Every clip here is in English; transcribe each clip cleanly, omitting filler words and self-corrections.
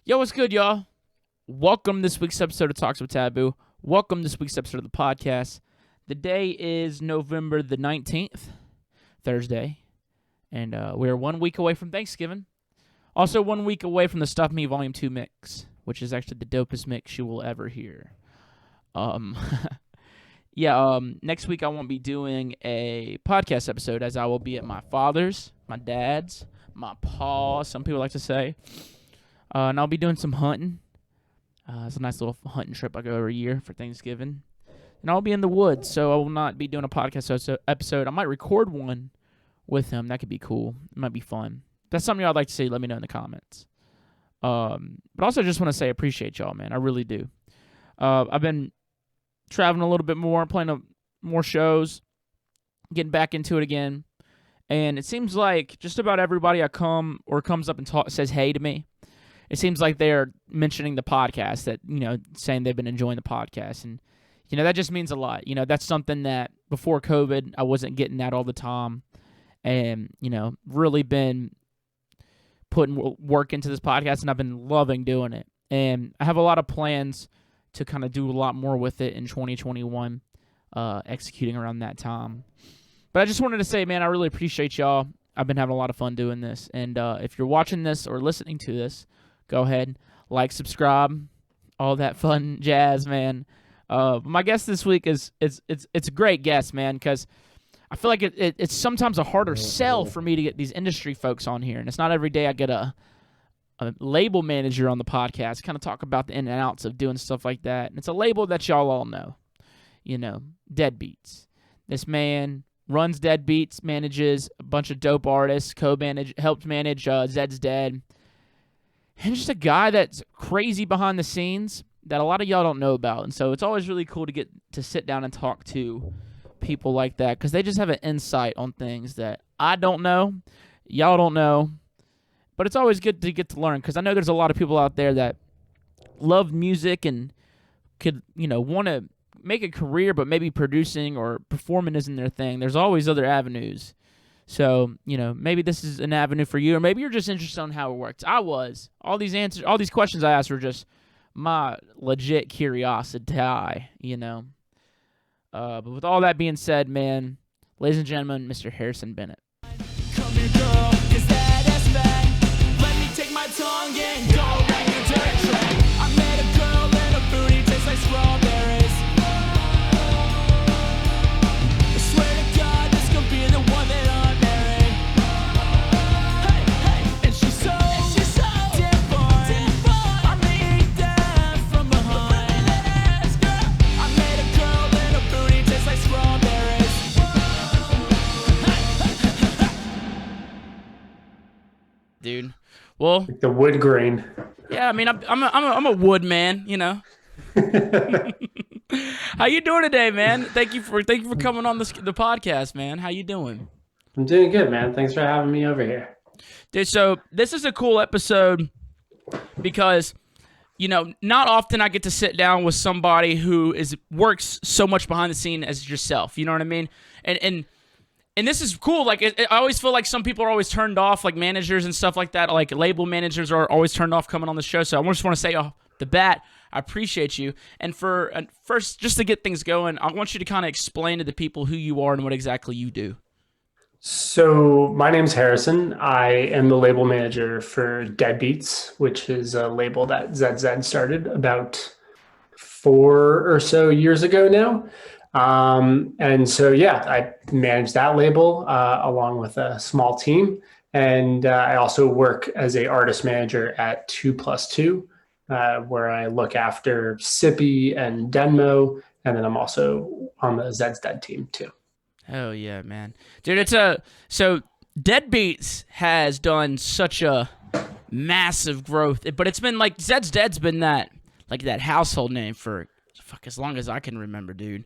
Yo, what's good, y'all? Welcome this week's episode of Talks with TVBOO. Welcome this week's episode of the podcast. The day is November the 19th, Thursday, and we're 1 week away from Thanksgiving. Also 1 week away from the Stuff Me Volume 2 mix, which is actually the dopest mix you will ever hear. Next week I won't be doing a podcast episode as I will be at my father's, my dad's, my pa's, some people like to say. And I'll be doing some hunting. It's a nice little hunting trip I go every year for Thanksgiving. And I'll be in the woods, so I will not be doing a podcast episode. I might record one with him. That could be cool. It might be fun. If that's something y'all like to see, let me know in the comments. But also just want to say I appreciate y'all, man. I really do. I've been traveling a little bit more, playing more shows, getting back into it again. And it seems like just about everybody I comes up and says hey to me. It seems like they're mentioning the podcast, that, saying they've been enjoying the podcast. And, that just means a lot. That's something that before COVID, I wasn't getting that all the time. And, really been putting work into this podcast, and I've been loving doing it. And I have a lot of plans to kind of do a lot more with it in 2021, executing around that time. But I just wanted to say, man, I really appreciate y'all. I've been having a lot of fun doing this. And if you're watching this or listening to this, go ahead, like, subscribe, all that fun jazz, man. My guest this week it's a great guest, man, because I feel like it's sometimes a harder sell for me to get these industry folks on here, and it's not every day I get a label manager on the podcast, kind of talk about the in and outs of doing stuff like that. And it's a label that y'all all know, Deadbeats. This man runs Deadbeats, manages a bunch of dope artists, helped manage Zed's Dead. And just a guy that's crazy behind the scenes that a lot of y'all don't know about. And so it's always really cool to get to sit down and talk to people like that, because they just have an insight on things that I don't know, y'all don't know. But it's always good to get to learn, because I know there's a lot of people out there that love music and could, want to make a career, but maybe producing or performing isn't their thing. There's always other avenues. So, maybe this is an avenue for you, or maybe you're just interested in how it works. I was. All these questions I asked were just my legit curiosity, But with all that being said, man, ladies and gentlemen, Mr. Harrison Bennett. Come here, girl, 'cause that ass fat. Let me take my tongue and go back your dirt track. I met a girl and her booty tastes like strawberries. I swear to God, this could be the one that I marry. Hey, and she's so different. I may eat that from behind. I met a girl and her booty tastes like strawberries. Dude, well, Like the wood grain. yeah, I mean, I'm a wood man, How you doing today, man? Thank you for coming on the podcast, man. How you doing? I'm doing good, man. Thanks for having me over here. Dude, so this is a cool episode because, not often I get to sit down with somebody who works so much behind the scene as yourself. You know what I mean? And this is cool. Like, I always feel like some people are always turned off, like managers and stuff like that. Like, label managers are always turned off coming on the show. So I just want to say off the bat, I appreciate you. And first, just to get things going, I want you to kind of explain to the people who you are and what exactly you do. So my name's Harrison. I am the label manager for Deadbeats, which is a label that ZZ started about 4 or so years ago now. And so, I manage that label along with a small team. And I also work as an artist manager at 2+2, where I look after Sippy and Denmo. And then I'm also on the Zed's Dead team too. Oh yeah, man. Dude, so Deadbeats has done such a massive growth, but it's been like Zed's Dead's been that household name for as long as I can remember, dude.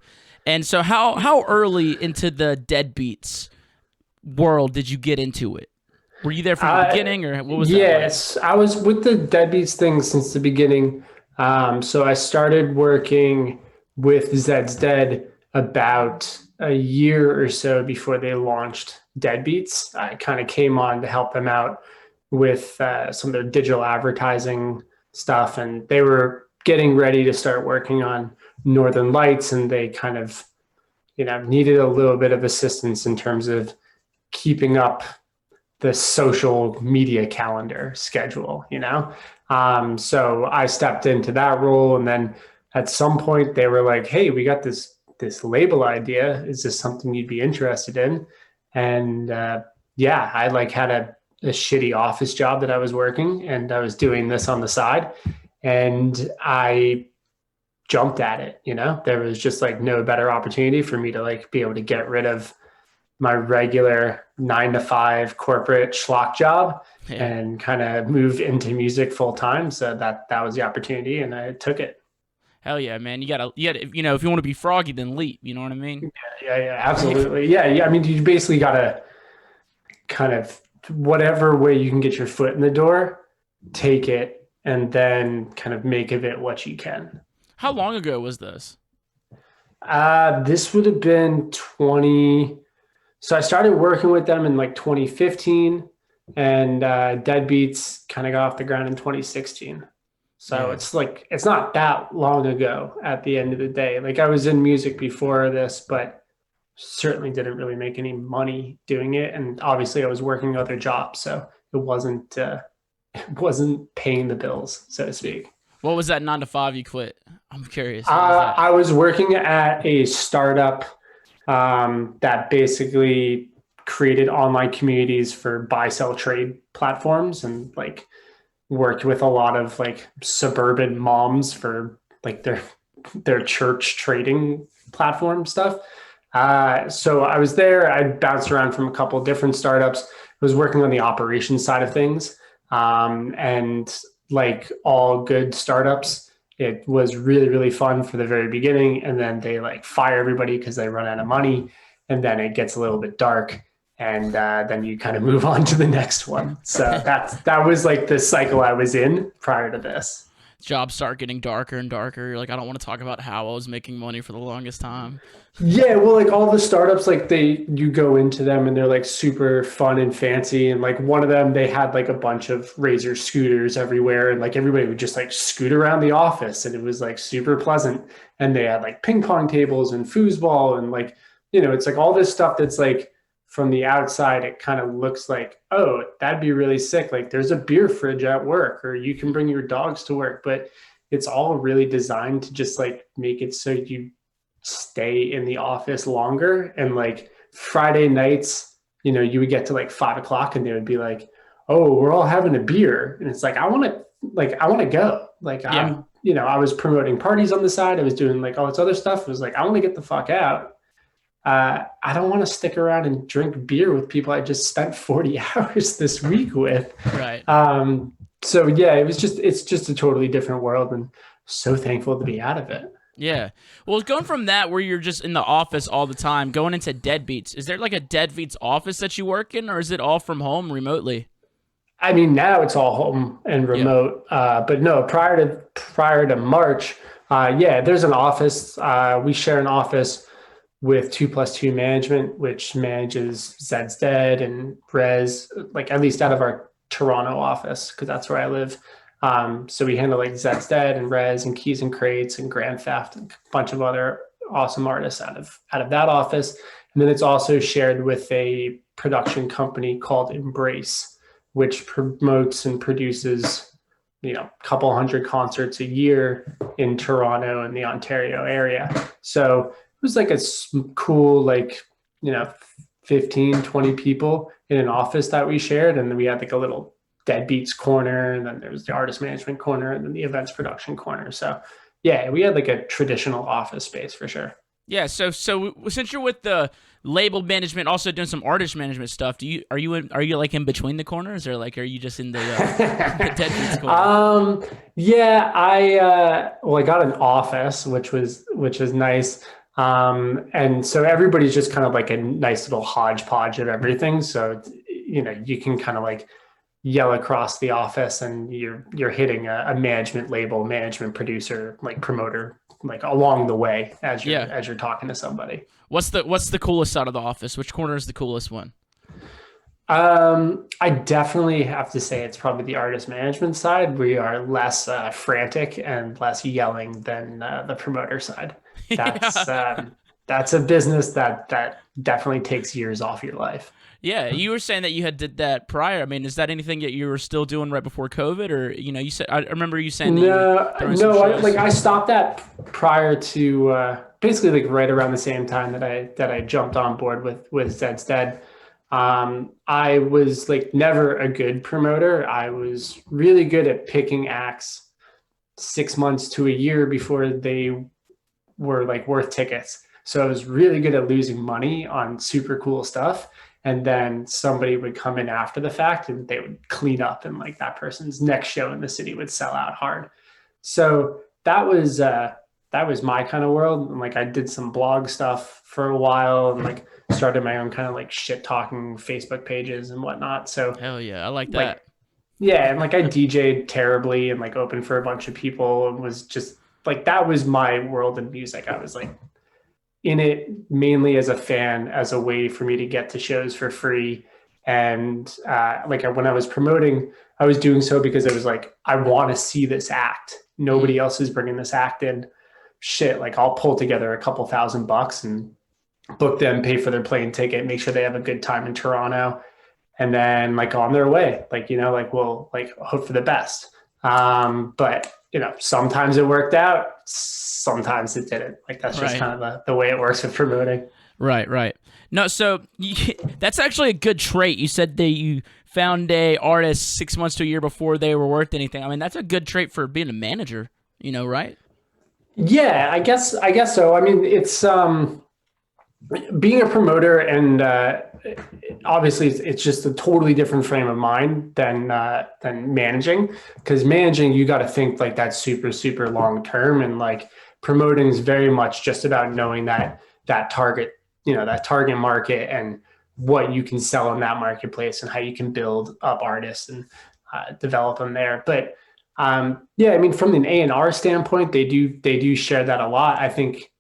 And so how early into the Deadbeats world did you get into it? Were you there from the beginning, or what was that? Yes, I was with the Deadbeats thing since the beginning. So I started working with Zed's Dead about a year or so before they launched Deadbeats. I kind of came on to help them out with some of their digital advertising stuff, and they were getting ready to start working on Northern Lights, and they kind of, needed a little bit of assistance in terms of keeping up the social media calendar schedule. So I stepped into that role, and then at some point they were like, "Hey, we got this label idea. Is this something you'd be interested in?" And yeah, I like had a shitty office job that I was working, and I was doing this on the side, and I jumped at it. There was just like no better opportunity for me to like be able to get rid of my regular 9 to 5 corporate schlock job and kind of move into music full time. So that was the opportunity, and I took it. Hell yeah, man. You gotta, if you want to be froggy, then leap. You know what I mean? Yeah, absolutely. Yeah. I mean, you basically got to kind of whatever way you can get your foot in the door, take it, and then kind of make of it what you can. How long ago was this? This would have been 20. So I started working with them in like 2015, and Deadbeats kind of got off the ground in 2016. So it's not that long ago at the end of the day. Like I was in music before this, but certainly didn't really make any money doing it. And obviously I was working other jobs. So it wasn't paying the bills, so to speak. What was that 9 to 5 you quit? I'm curious. I was working at a startup that basically created online communities for buy sell trade platforms, and like worked with a lot of like suburban moms for like their church trading platform stuff. So I was there. I bounced around from a couple of different startups. I was working on the operations side of things, and like all good startups, it was really, really fun for the very beginning. And then they like fire everybody because they run out of money. And then it gets a little bit dark. And then you kind of move on to the next one. So that was like the cycle I was in prior to this. Jobs start getting darker and darker. You're like, I don't want to talk about how I was making money for the longest time. Yeah, well, like all the startups, like you go into them and they're like super fun and fancy. And like one of them, they had like a bunch of Razor scooters everywhere, and like everybody would just like scoot around the office, and it was like super pleasant. And they had like ping pong tables and foosball, and like, it's like all this stuff that's like from the outside, it kind of looks like, oh, that'd be really sick. Like there's a beer fridge at work, or you can bring your dogs to work, but it's all really designed to just like make it so you stay in the office longer. And like Friday nights, you would get to like 5 o'clock and they would be like, oh, we're all having a beer. And it's like, I want to go. Like I was promoting parties on the side. I was doing like all this other stuff. It was like, I want to get the fuck out. I don't want to stick around and drink beer with people I just spent 40 hours this week with. Right. So yeah, it's just a totally different world, and so thankful to be out of it. Yeah. Well, going from that where you're just in the office all the time, going into Deadbeats, is there like a Deadbeats office that you work in, or is it all from home remotely? I mean, now it's all home and remote. But no, prior to March, yeah, there's an office. We share an office with 2+2 management, which manages Zed's Dead and Rez, like at least out of our Toronto office, because that's where I live. So we handle like Zed's Dead and Rez and Keys and Crates and Grand Theft and a bunch of other awesome artists out of that office. And then it's also shared with a production company called Embrace, which promotes and produces, a couple hundred concerts a year in Toronto and the Ontario area. So it was like a cool, like, 15, 20 people in an office that we shared. And then we had like a little Deadbeats corner, and then there was the artist management corner, and then the events production corner. So yeah, we had like a traditional office space for sure. Yeah, so since you're with the label management, also doing some artist management stuff, are you like in between the corners, or like are you just in the Deadbeats corner? Yeah, I got an office, which was nice. And so everybody's just kind of like a nice little hodgepodge of everything. So you can kind of like yell across the office, and you're hitting a management label, management producer, like promoter, like along the way as you're talking to somebody. What's the coolest side of the office? Which corner is the coolest one? I definitely have to say it's probably the artist management side. We are less frantic and less yelling than the promoter side. Yeah. That's um, that's a business that definitely takes years off your life. Yeah, you were saying that you had did that prior. I mean, is that anything that you were still doing right before COVID, or you said I remember you saying that you were No, throwing some no, shows. I stopped that prior to basically like right around the same time that I jumped on board with Zed's Dead. I was like never a good promoter. I was really good at picking acts 6 months to a year before they were like worth tickets. So I was really good at losing money on super cool stuff. And then somebody would come in after the fact and they would clean up, and like that person's next show in the city would sell out hard. So that was my kind of world. And like I did some blog stuff for a while and like started my own kind of like shit talking Facebook pages and whatnot. So Hell yeah, I like that. like yeah, and like I DJ'd terribly and like opened for a bunch of people and was just like that was my world in music. I was like in it mainly as a fan, as a way for me to get to shows for free. And like when I was promoting, I was doing so because it was like, I want to see this act. Mm. Nobody else is bringing this act in. Shit, like I'll pull together a couple $1,000 and book them, pay for their plane ticket, make sure they have a good time in Toronto, and then like on their way. Like, like we'll like hope for the best. But sometimes it worked out, sometimes it didn't. Like that's just Right, kind of the way it works with promoting. right. No, so that's actually a good trait. You said that you found a artist 6 months to a year before they were worth anything. I mean, that's a good trait for being a manager. Right? Yeah, I guess so. I mean, it's being a promoter, and obviously it's just a totally different frame of mind than managing. Because managing, you got to think like that super long term, and like promoting is very much just about knowing that target, that target market, and what you can sell in that marketplace and how you can build up artists and develop them there. But yeah, I mean, from an A&R standpoint, they do share that a lot. I think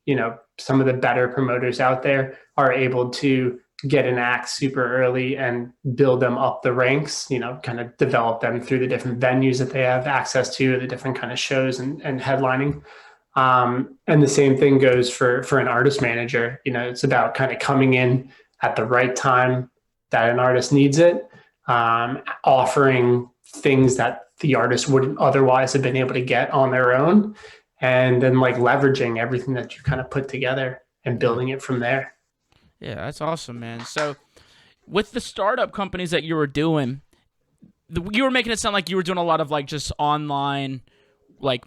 some of the better promoters out there are able to get an act super early and build them up the ranks, kind of develop them through the different venues that they have access to, the different kind of shows and headlining. And the same thing goes for an artist manager. It's about kind of coming in at the right time that an artist needs it, offering things that the artist wouldn't otherwise have been able to get on their own, and then like leveraging everything that you kind of put together and Yeah. building it from there. Yeah, that's awesome, man. So, with the startup companies that you were doing, you were making it sound like you were doing a lot of like just online, like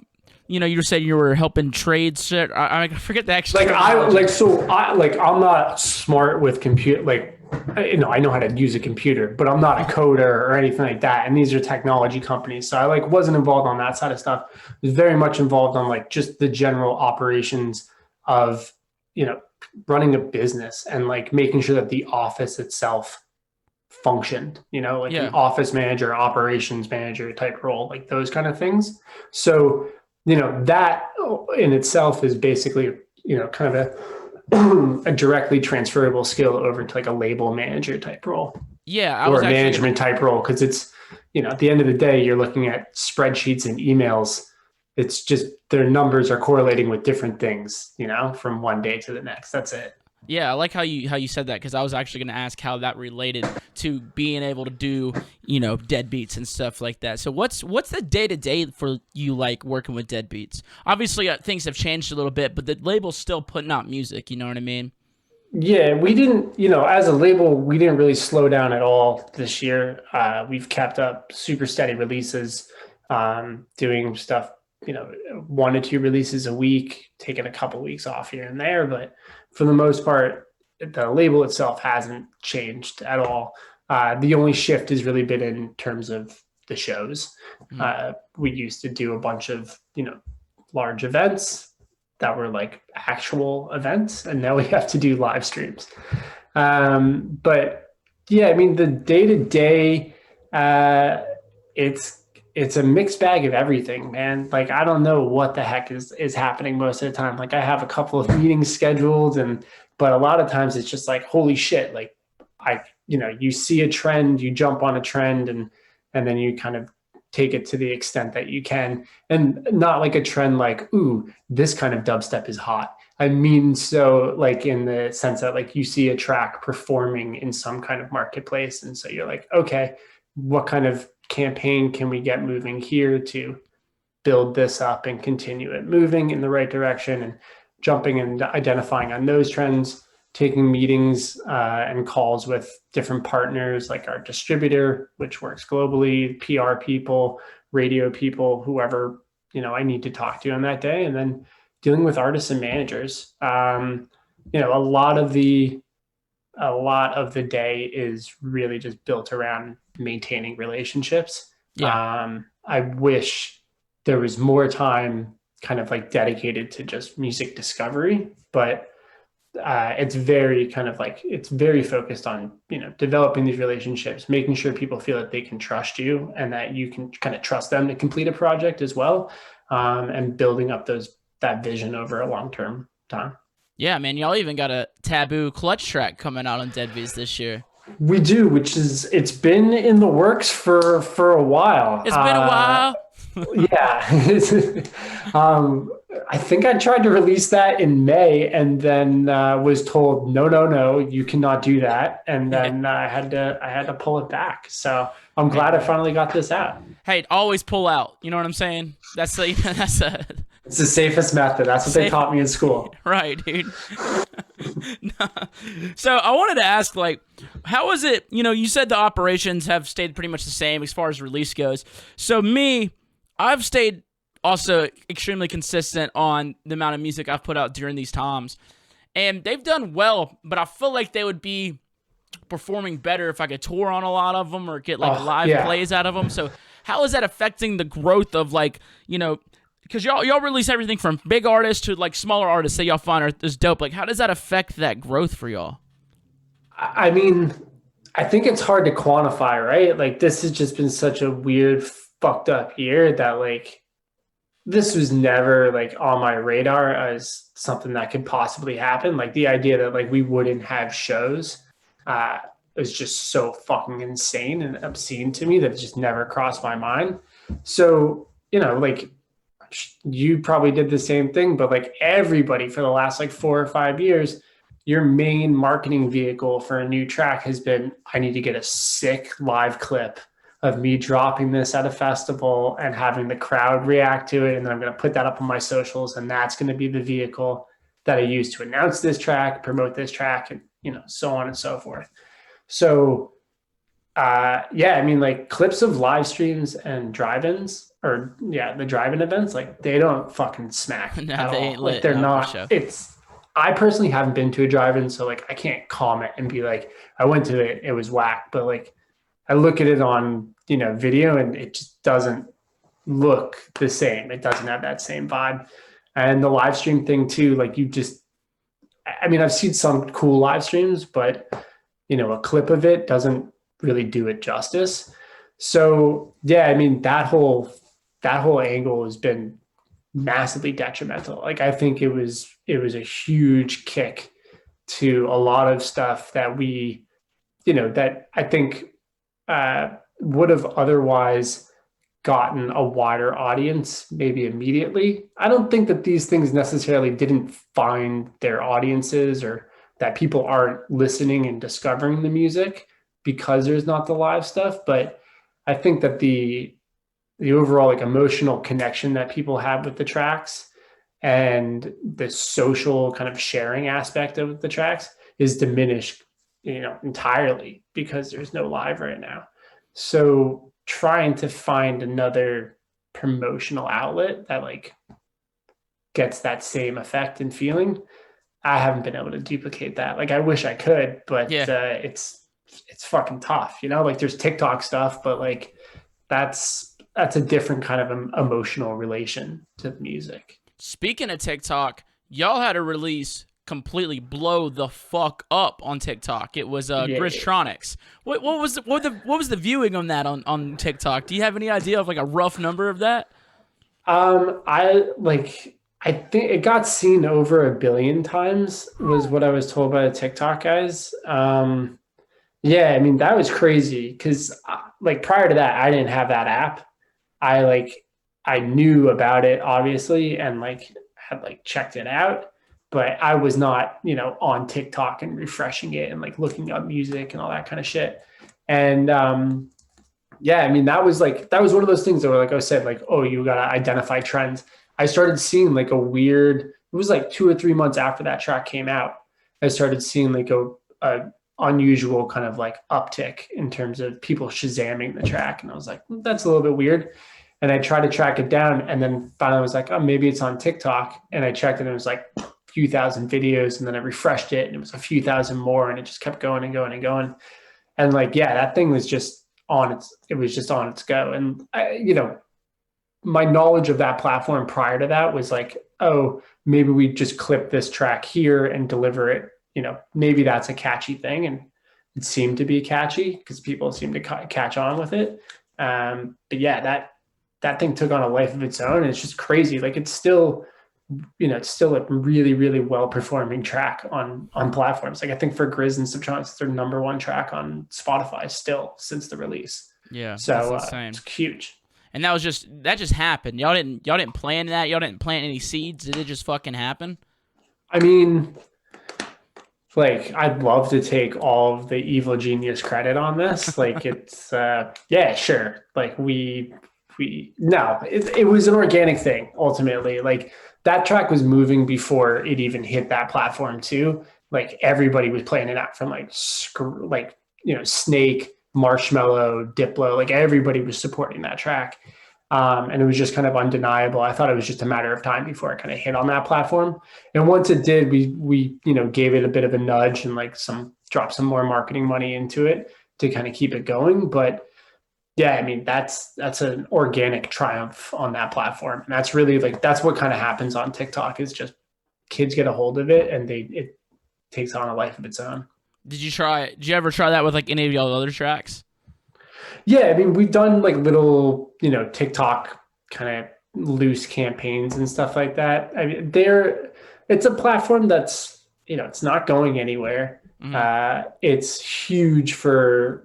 you were saying you were helping trade shit. I forget the actual Like I terminology. like so I like I'm not smart with compute like I know how to use a computer, but I'm not a coder or anything like that. And these are technology companies. So I like wasn't involved on that side of stuff. I was very much involved on like just the general operations of, you know, running a business and like making sure that the office itself functioned, like an Yeah, office manager, operations manager type role, like those kind of things. So, that in itself is basically, kind of a directly transferable skill over to like a label manager type role yeah. I or was a actually gonna. management type role. Cause it's, at the end of the day, you're looking at spreadsheets and emails. It's just their numbers are correlating with different things, from one day to the next. That's it. Yeah, I like how you said that because I was actually gonna ask how that related to being able to do deadbeats and stuff like that. So what's the day to day for you like working with deadbeats? Obviously, things have changed a little bit, but the label's still putting out music. You know what I mean? Yeah, we didn't, as a label, we didn't really slow down at all this year. We've kept up super steady releases, doing stuff, 1 to 2 releases a week, taking a couple weeks off here and there. But for the most part, the label itself hasn't changed at all. The only shift has really been in terms of the shows. Mm. We used to do a bunch of, large events that were like actual events, and now we have to do live streams. But yeah, I mean the day to day, it's a mixed bag of everything, man. Like I don't know what the heck is happening most of the time. Like I have a couple of meetings scheduled, but a lot of times it's just like holy shit, like you see a trend, you jump on a trend, and then you kind of take it to the extent that you can, and not like a trend like, ooh, this kind of dubstep is hot. I mean, so like in the sense that like you see a track performing in some kind of marketplace, and so you're like, okay, what kind of campaign can we get moving here to build this up and continue it moving in the right direction, and jumping and identifying on those trends, taking meetings and calls with different partners like our distributor, which works globally, PR people, radio people, whoever I need to talk to on that day, and then dealing with artists and managers. A lot of the day is really just built around maintaining relationships. Yeah. I wish there was more time kind of like dedicated to just music discovery, but it's very kind of like it's very focused on developing these relationships, making sure people feel that they can trust you and that you can kind of trust them to complete a project as well, and building up that vision over a long-term time. Yeah, man, y'all even got a TVBOO clutch track coming out on Deadbeats this year. We do, it's been in the works for a while. It's been a while. Yeah. I think I tried to release that in May, and then was told no, you cannot do that, and then I had to pull it back. So I'm glad I finally got this out. Hey, always pull out. You know what I'm saying? It's the safest method. That's what they taught me in school. Right, dude. So I wanted to ask, like, how was it? You said the operations have stayed pretty much the same as far as release goes. So I've stayed also extremely consistent on the amount of music I've put out during these times. And they've done well, but I feel like they would be performing better if I could tour on a lot of them or get like live plays out of them. So how is that affecting the growth of because y'all release everything from big artists to like smaller artists that y'all find is dope. Like, how does that affect that growth for y'all? I mean, I think it's hard to quantify, right? Like, this has just been such a weird, fucked up year that like this was never like on my radar as something that could possibly happen. Like the idea that like we wouldn't have shows was just so fucking insane and obscene to me that it just never crossed my mind. So, like you probably did the same thing, but like everybody for the last like 4 or 5 years, your main marketing vehicle for a new track has been, I need to get a sick live clip of me dropping this at a festival and having the crowd react to it. And then I'm going to put that up on my socials. And that's going to be the vehicle that I use to announce this track, promote this track, and, so on and so forth. So, I mean, like clips of live streams and drive-ins the drive-in events, like they don't fucking smack No, at they all. ain't Like lit. they're No, not, for sure. I personally haven't been to a drive-in, so like I can't comment and be like, I went to it, it was whack. But like I look at it on, video and it just doesn't look the same. It doesn't have that same vibe. And the live stream thing too, like I've seen some cool live streams, but a clip of it doesn't really do it justice. So yeah, I mean, that whole angle has been massively detrimental. Like I think it was a huge kick to a lot of stuff that we, that I think would have otherwise gotten a wider audience maybe immediately. I don't think that these things necessarily didn't find their audiences or that people aren't listening and discovering the music because there's not the live stuff. But I think that the overall like emotional connection that people have with the tracks and the social kind of sharing aspect of the tracks is diminished, entirely because there's no live right now. So trying to find another promotional outlet that like gets that same effect and feeling, I haven't been able to duplicate that. Like I wish I could, but it's fucking tough, like there's TikTok stuff, but like that's a different kind of emotional relation to the music. Speaking of TikTok, y'all had a release completely blow the fuck up on TikTok. It was Gristronics. What was the viewing on that on TikTok? Do you have any idea of like a rough number of that? I think it got seen over 1 billion times was what I was told by the TikTok guys. Yeah, I mean that was crazy because like prior to that, I didn't have that app. I like I knew about it obviously and like had like checked it out, but I was not, on TikTok and refreshing it and like looking up music and all that kind of shit. And yeah, I mean that was one of those things that were like I said, like, oh, you gotta identify trends. I started seeing like a weird, it was like 2 or 3 months after that track came out. I started seeing like a unusual kind of like uptick in terms of people shazamming the track. And I was like, that's a little bit weird. And I tried to track it down and then finally I was like, oh, maybe it's on TikTok. And I checked it and it was like a few thousand videos. And then I refreshed it and it was a few thousand more. And it just kept going and going and going. And like, yeah, that thing was just it was just on its go. And my knowledge of that platform prior to that was like, oh, maybe we just clip this track here and deliver it. Maybe that's a catchy thing. And it seemed to be catchy because people seemed to catch on with it. But yeah, that thing took on a life of its own. And it's just crazy. Like it's still a really, really well performing track on platforms. Like I think for Grizz and Subtronics, it's their number one track on Spotify still since the release. Yeah, that's So insane. it's huge. And that just happened. Y'all didn't plan that. Y'all didn't plant any seeds. Did it just fucking happen? I mean, like I'd love to take all of the evil genius credit on this. Like it's yeah, sure. Like we no, it was an organic thing ultimately. Like that track was moving before it even hit that platform too. Like everybody was playing it out from like Snake, Marshmello, Diplo, like everybody was supporting that track. And it was just kind of undeniable. I thought it was just a matter of time before it kind of hit on that platform. And once it did, we gave it a bit of a nudge and like drop some more marketing money into it to kind of keep it going. But yeah, I mean that's an organic triumph on that platform. And that's really like that's what kind of happens on TikTok is just kids get a hold of it and it takes on a life of its own. Did you ever try that with like any of y'all other tracks? Yeah, I mean, we've done like little, TikTok kind of loose campaigns and stuff like that. I mean, it's a platform that's, it's not going anywhere. Mm-hmm. It's huge for,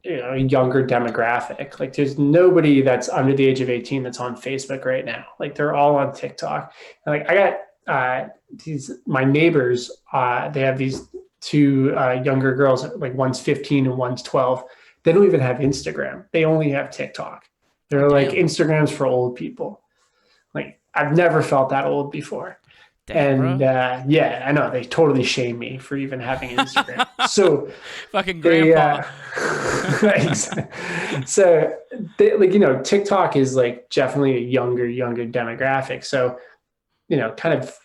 a younger demographic. Like there's nobody that's under the age of 18 that's on Facebook right now. Like they're all on TikTok. And like I got my neighbors, they have these two younger girls, like one's 15 and one's 12. They don't even have Instagram. They only have TikTok. Oh They're like damn, Instagrams for old people. Like I've never felt that old before. damn, And bro, yeah, I know they totally shame me for even having Instagram. So fucking they, grandpa. so they, like TikTok is like definitely a younger demographic. So kind of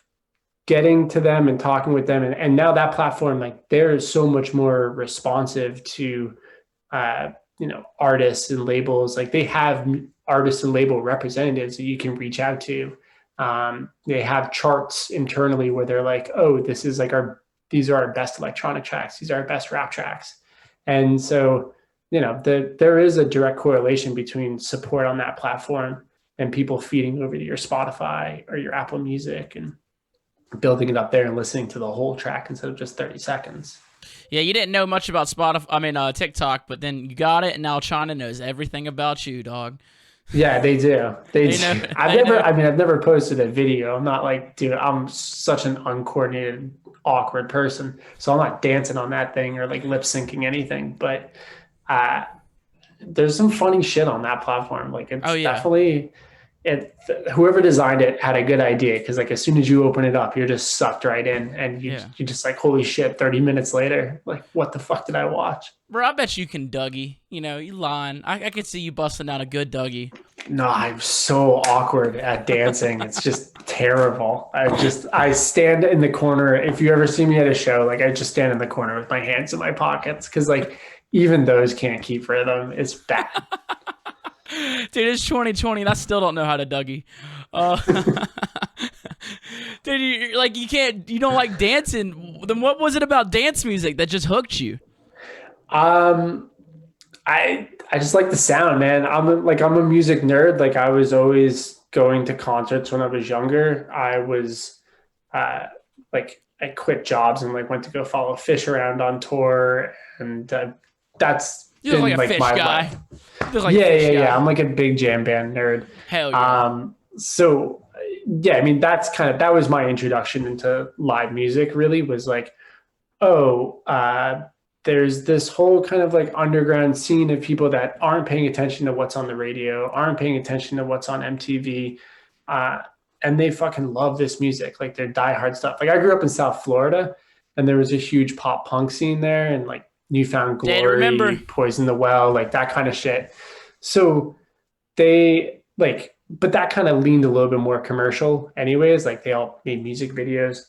getting to them and talking with them, and now that platform, like they're so much more responsive to uh, artists and labels. Like they have artists and label representatives that you can reach out to. They have charts internally where they're like, oh, this is like these are our best electronic tracks. These are our best rap tracks. And so, there is a direct correlation between support on that platform and people feeding over to your Spotify or your Apple Music and building it up there and listening to the whole track instead of just 30 seconds. Yeah, you didn't know much about Spotify. I mean, TikTok, but then you got it, and now China knows everything about you, dog. Yeah, they do. They They know. do. I've They never, know. I mean, I've never posted a video. I'm not like, dude, I'm such an uncoordinated, awkward person. So I'm not dancing on that thing or like lip syncing anything. But uh, there's some funny shit on that platform. Like Oh it's yeah, definitely it. Whoever designed it had a good idea because like as soon as you open it up, you're just sucked right in, and yeah. you just like holy shit. 30 minutes later, like what the fuck did I watch? Bro, I bet you can Dougie. You lying. I could see you busting out a good Dougie. No, I'm so awkward at dancing. It's just terrible. I stand in the corner. If you ever see me at a show, like I just stand in the corner with my hands in my pockets because like even those can't keep rhythm. It's bad. Dude, it's 2020 and I still don't know how to Dougie. Uh, dude, you don't like dancing. Then what was it about dance music that just hooked you? Um, I just like the sound, man. I'm a music nerd. Like I was always going to concerts when I was younger. I was uh like I quit jobs and like went to go follow Fish around on tour, and that's You look like been a like Fish my guy. life. You look like a Yeah, Fish yeah, yeah. guy. I'm like a big jam band nerd. Hell yeah. So yeah, I mean that was my introduction into live music. Really was like, oh, there's this whole kind of like underground scene of people that aren't paying attention to what's on the radio, aren't paying attention to what's on MTV, uh, and they fucking love this music. Like they're diehard stuff. Like I grew up in South Florida, and there was a huge pop punk scene there, and like Newfound Day to remember. Glory, Poison the Well, like that kind of shit. So they like, but that kind of leaned a little bit more commercial, anyways. Like they all made music videos.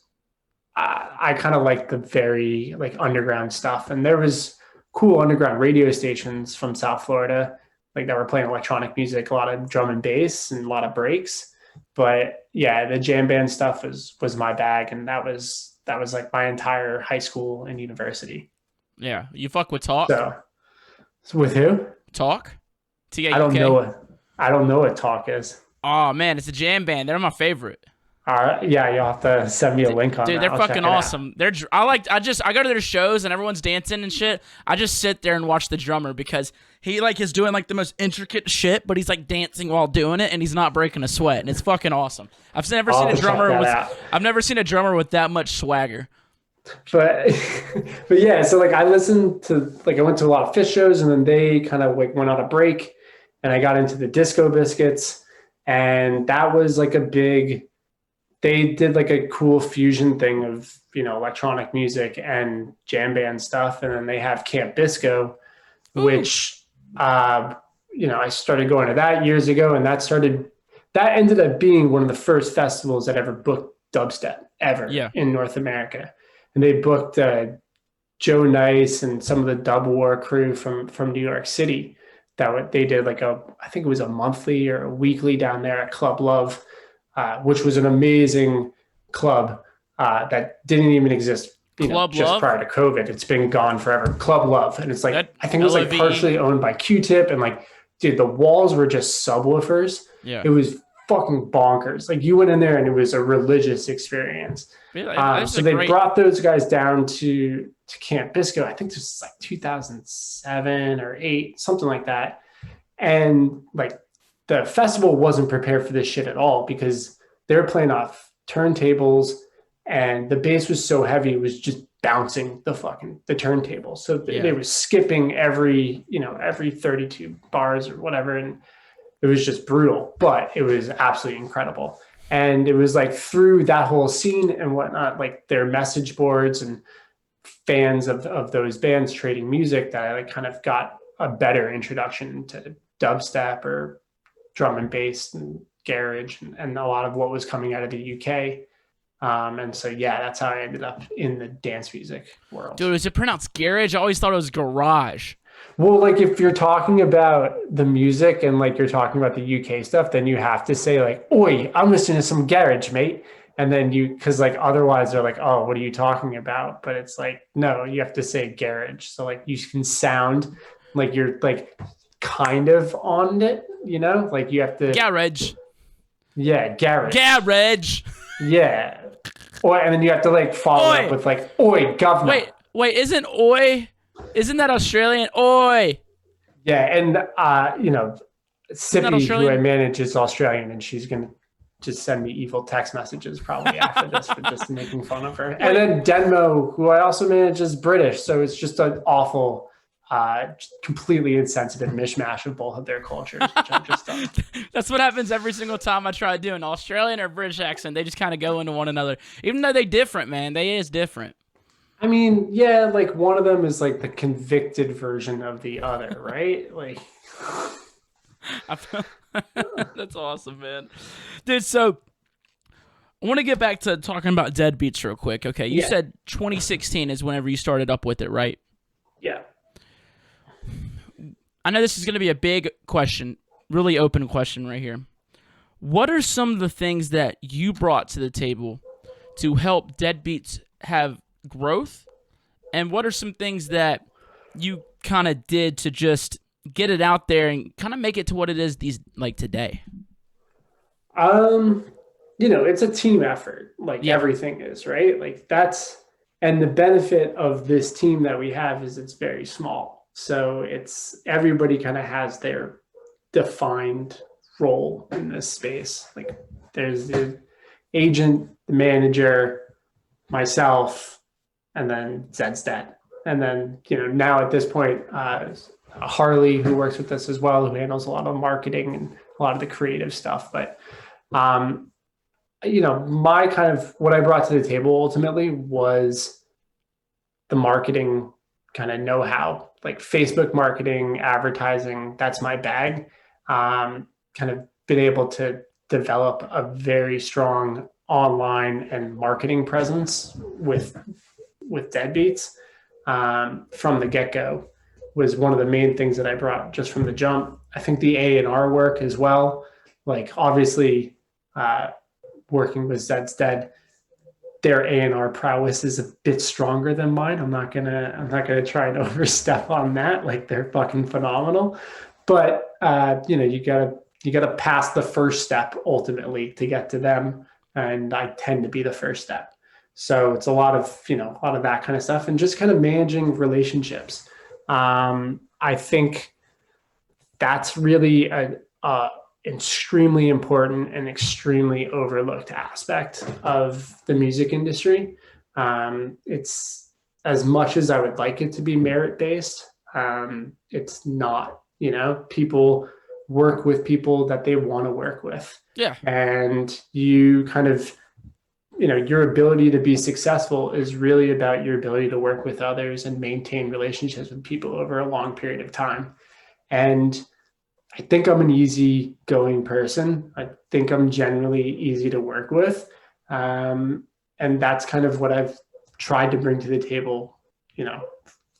I kind of like the very like underground stuff, and there was cool underground radio stations from South Florida, like that were playing electronic music, a lot of drum and bass, and a lot of breaks. But yeah, the jam band stuff was my bag, and that was like my entire high school and university. Yeah. You fuck with Talk? So with who? Talk? I don't TAUK? know what I don't know what talk is. Oh man, it's a jam band. They're my favorite. All right, yeah, you'll have to send me a link on Dude, that. they're I'll check fucking it out. awesome. I go to their shows and everyone's dancing and shit. I just sit there and watch the drummer because he like is doing like the most intricate shit, but he's like dancing while doing it and he's not breaking a sweat and it's fucking awesome. I'll have to check that out. I've never seen a drummer with that much swagger. But but yeah, so like I listened to like I went to a lot of Fish shows, and then they kind of like went on a break, and I got into the Disco Biscuits, and that was like a big. They did like a cool fusion thing of electronic music and jam band stuff, and then they have Camp Disco, Ooh. which I started going to that years ago, and that ended up being one of the first festivals that ever booked dubstep ever Yeah. in North America. And they booked Joe Nice and some of the Dub War crew from New York City. They did like I think it was a monthly or a weekly down there at Club Love, which was an amazing club that didn't even exist Club just Love? prior to COVID. It's been gone forever. Club Love, and it's like That I think it was like LOVE? partially owned by Q-Tip, and like dude, the walls were just subwoofers. Yeah. It was fucking bonkers. Like you went in there and it was a religious experience. So they brought those guys down to Camp Bisco. I think this was like 2007 or 8, something like that. And like the festival wasn't prepared for this shit at all because they were playing off turntables and the bass was so heavy it was just bouncing the turntable. So they were skipping every 32 bars or whatever, and it was just brutal, but it was absolutely incredible. And it was like through that whole scene and whatnot, like their message boards and fans of those bands trading music, that I like kind of got a better introduction to dubstep or drum and bass and garage and a lot of what was coming out of the UK. And so, yeah, that's how I ended up in the dance music world. Dude, is it pronounced garage? I always thought it was garage. Well, like if you're talking about the music and like you're talking about the UK stuff, then you have to say like, "Oi, I'm listening to some garage, mate." And then because like otherwise they're like, "Oh, what are you talking about?" But it's like, no, you have to say garage. So like you can sound like you're like kind of on it, like you have to Garage. Yeah, garage. Garage. Yeah. And then you have to like follow up with like, "Oi, governor." Wait, isn't that Australian? Oi. Yeah, and Sippy, who I manage, is Australian, and she's gonna just send me evil text messages probably after this for just making fun of her. And then Denmo, who I also manage, is British, so it's just an awful, completely insensitive mishmash of both of their cultures, which I'm just That's what happens every single time I try to do an Australian or British accent. They just kind of go into one another, even though they different, man. They is different. I mean, yeah, like one of them is like the convicted version of the other, right? Like, that's awesome, man. Dude, so I want to get back to talking about Deadbeats real quick. Okay, you said 2016 is whenever you started up with it, right? Yeah. I know this is going to be a big question, really open question right here. What are some of the things that you brought to the table to help Deadbeats have growth, and what are some things that you kind of did to just get it out there and kind of make it to what it is today? it's a team effort, like Yeah. everything is, right? And the benefit of this team that we have is it's very small. So it's everybody kind of has their defined role in this space. Like there's the agent, the manager, myself, and then Zed's dad. And then, now at this point, Harley, who works with us as well, who handles a lot of marketing and a lot of the creative stuff. But um, my kind of what I brought to the table ultimately was the marketing kind of know-how, like Facebook marketing, advertising. That's my bag. Kind of been able to develop a very strong online and marketing presence with Deadbeats from the get-go was one of the main things that I brought just from the jump. I think the A&R work as well, like obviously working with Zed's Dead, their A&R prowess is a bit stronger than mine. I'm not gonna try and overstep on that. Like they're fucking phenomenal, but you gotta pass the first step ultimately to get to them, and I tend to be the first step. So it's a lot of that kind of stuff, and just kind of managing relationships. I think that's really a extremely important and extremely overlooked aspect of the music industry. It's as much as I would like it to be merit based, it's not. People work with people that they want to work with, Yeah. and you kind of your ability to be successful is really about your ability to work with others and maintain relationships with people over a long period of time. And I think I'm an easygoing person. I think I'm generally easy to work with. And that's kind of what I've tried to bring to the table,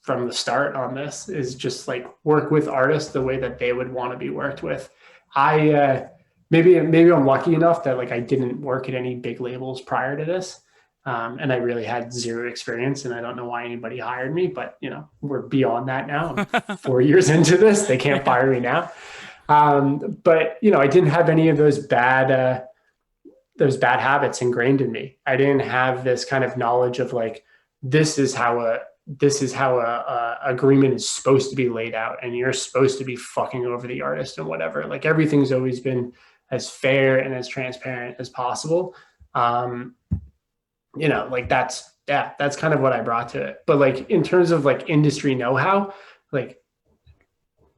from the start on this is just like work with artists the way that they would want to be worked with. Maybe I'm lucky enough that like I didn't work at any big labels prior to this. And I really had zero experience, and I don't know why anybody hired me, but we're beyond that now. I'm 4 years into this, they can't fire me now. But I didn't have any of those bad habits ingrained in me. I didn't have this kind of knowledge of like this is how a agreement is supposed to be laid out, and you're supposed to be fucking over the artist and whatever. Like everything's always been as fair and as transparent as possible. Like that's kind of what I brought to it. But like in terms of like industry know-how, like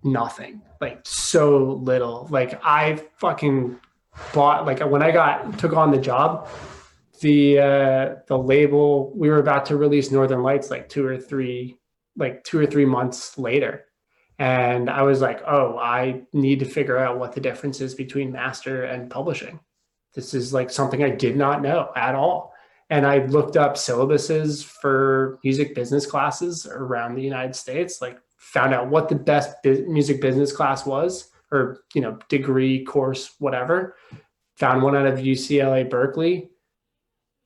nothing, like so little. Like I fucking bought, like when I took on the job, the label, we were about to release Northern Lights like 2 or 3 months later. And I was like, oh, I need to figure out what the difference is between master and publishing. This is like something I did not know at all. And I looked up syllabuses for music business classes around the United States, like found out what the best music business class was, or, degree, course, whatever. Found one out of UCLA Berkeley,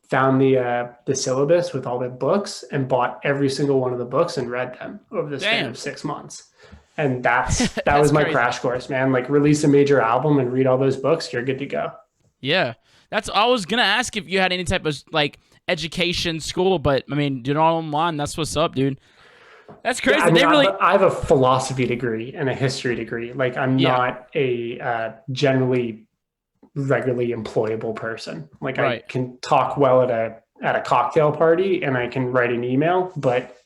found the syllabus with all the books, and bought every single one of the books and read them over the span of 6 months. And that was my crazy. crash course, man. Like release a major album and read all those books, you're good to go. Yeah. I was gonna ask if you had any type of like education, school, but I mean, you're all online. That's what's up, dude. That's crazy. Yeah, I mean, They really, I have a philosophy degree and a history degree. Like I'm yeah, not a generally regularly employable person. Like I right. can talk well at a cocktail party, and I can write an email, but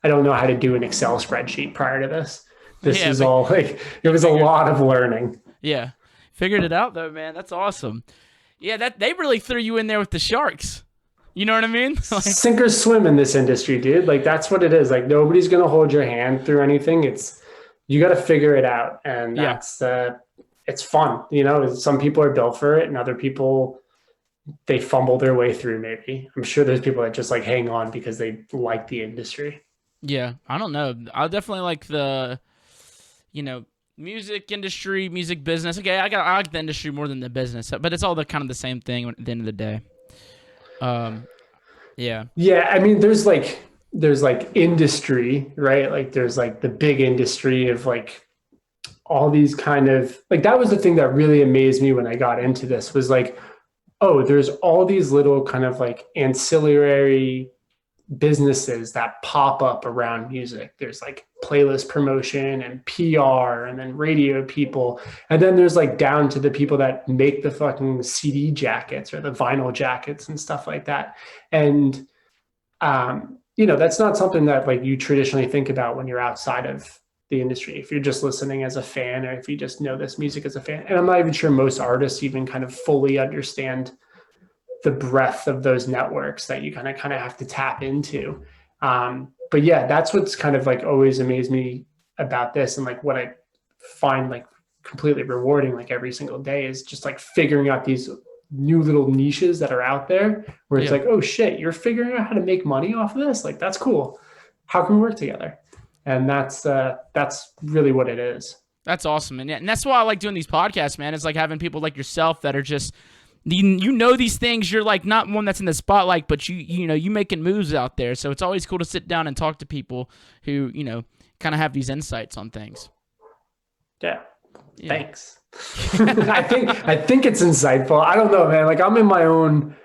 I don't know how to do an Excel spreadsheet prior to this. This Yeah, is but all like it you was a figured, lot of learning. yeah, figured it out though, man. That's awesome. Yeah, that they really threw you in there with the sharks. You know what I mean? Like, Sink or swim in this industry, dude. Like that's what it is. Like nobody's gonna hold your hand through anything. It's you got to figure it out, and yeah, that's it's fun. Some people are built for it, and other people they fumble their way through. Maybe I'm sure there's people that just like hang on because they like the industry. yeah. I don't know. I definitely like the, you know, music industry, music business. Okay, I like the industry more than the business, but it's all the kind of the same thing at the end of the day. Um, yeah, Yeah, I mean, there's like industry, right? Like there's like the big industry of like all these kind of like that was the thing that really amazed me when I got into this was like oh, there's all these little kind of like ancillary businesses that pop up around music. There's like playlist promotion and PR and then radio people. And then there's like down to the people that make the fucking CD jackets or the vinyl jackets and stuff like that. And, that's not something that like you traditionally think about when you're outside of the industry. If you're just listening as a fan or if you just know this music as a fan. And I'm not even sure most artists even kind of fully understand the breadth of those networks that you kind of have to tap into. But yeah, that's what's kind of like always amazed me about this, and like what I find like completely rewarding like every single day is just like figuring out these new little niches that are out there where it's Yeah. like, oh shit, you're figuring out how to make money off of this. Like that's cool. How can we work together? And that's really what it is. That's awesome. And that's why I like doing these podcasts, man. It's like having people like yourself that are just you know these things. You're like not one that's in the spotlight, but you making moves out there. So it's always cool to sit down and talk to people who, kind of have these insights on things. Yeah. Yeah. Thanks. I think it's insightful. I don't know, man. Like I'm in my own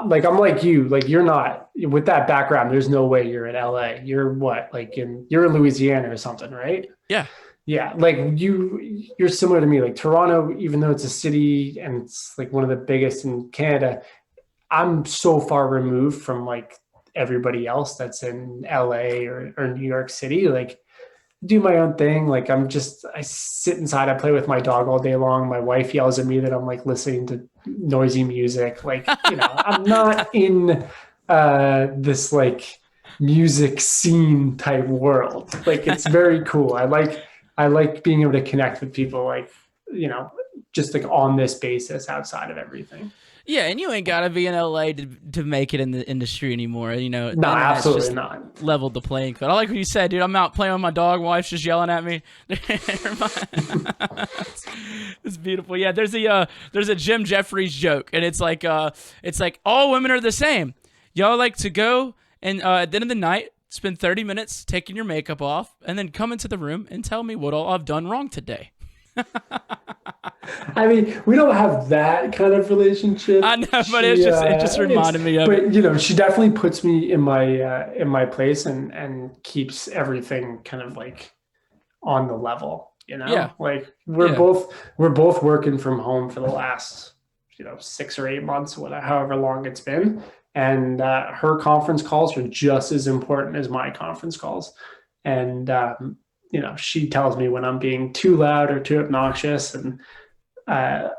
like I'm like you. Like you're not with that background. There's no way you're in LA. You're what? Like you're in Louisiana or something, right? Yeah. Yeah, like you're similar to me. Like Toronto, even though it's a city and it's like one of the biggest in Canada, I'm so far removed from like everybody else that's in LA or New York City. Like do my own thing. Like I sit inside, I play with my dog all day long. My wife yells at me that I'm like listening to noisy music. Like, I'm not in this like music scene type world. Like it's very cool. I like being able to connect with people like, you know, just like on this basis outside of everything. Yeah, and you ain't gotta be in LA to make it in the industry anymore. The No, internet's absolutely just not. leveled the playing field. I like what you said, dude. I'm out playing with my dog. My wife's just yelling at me. It's beautiful. Yeah, there's a Jim Jeffries joke, and it's like all women are the same. Y'all like to go and at the end of the night spend 30 minutes taking your makeup off, and then come into the room and tell me what all I've done wrong today. I mean, we don't have that kind of relationship. I know, but it just reminded me of it. But she definitely puts me in my place and keeps everything kind of like on the level. Yeah. Like Yeah. we're both working from home for the last 6 or 8 months, whatever, however long it's been, and her conference calls are just as important as my conference calls, and she tells me when I'm being too loud or too obnoxious, and I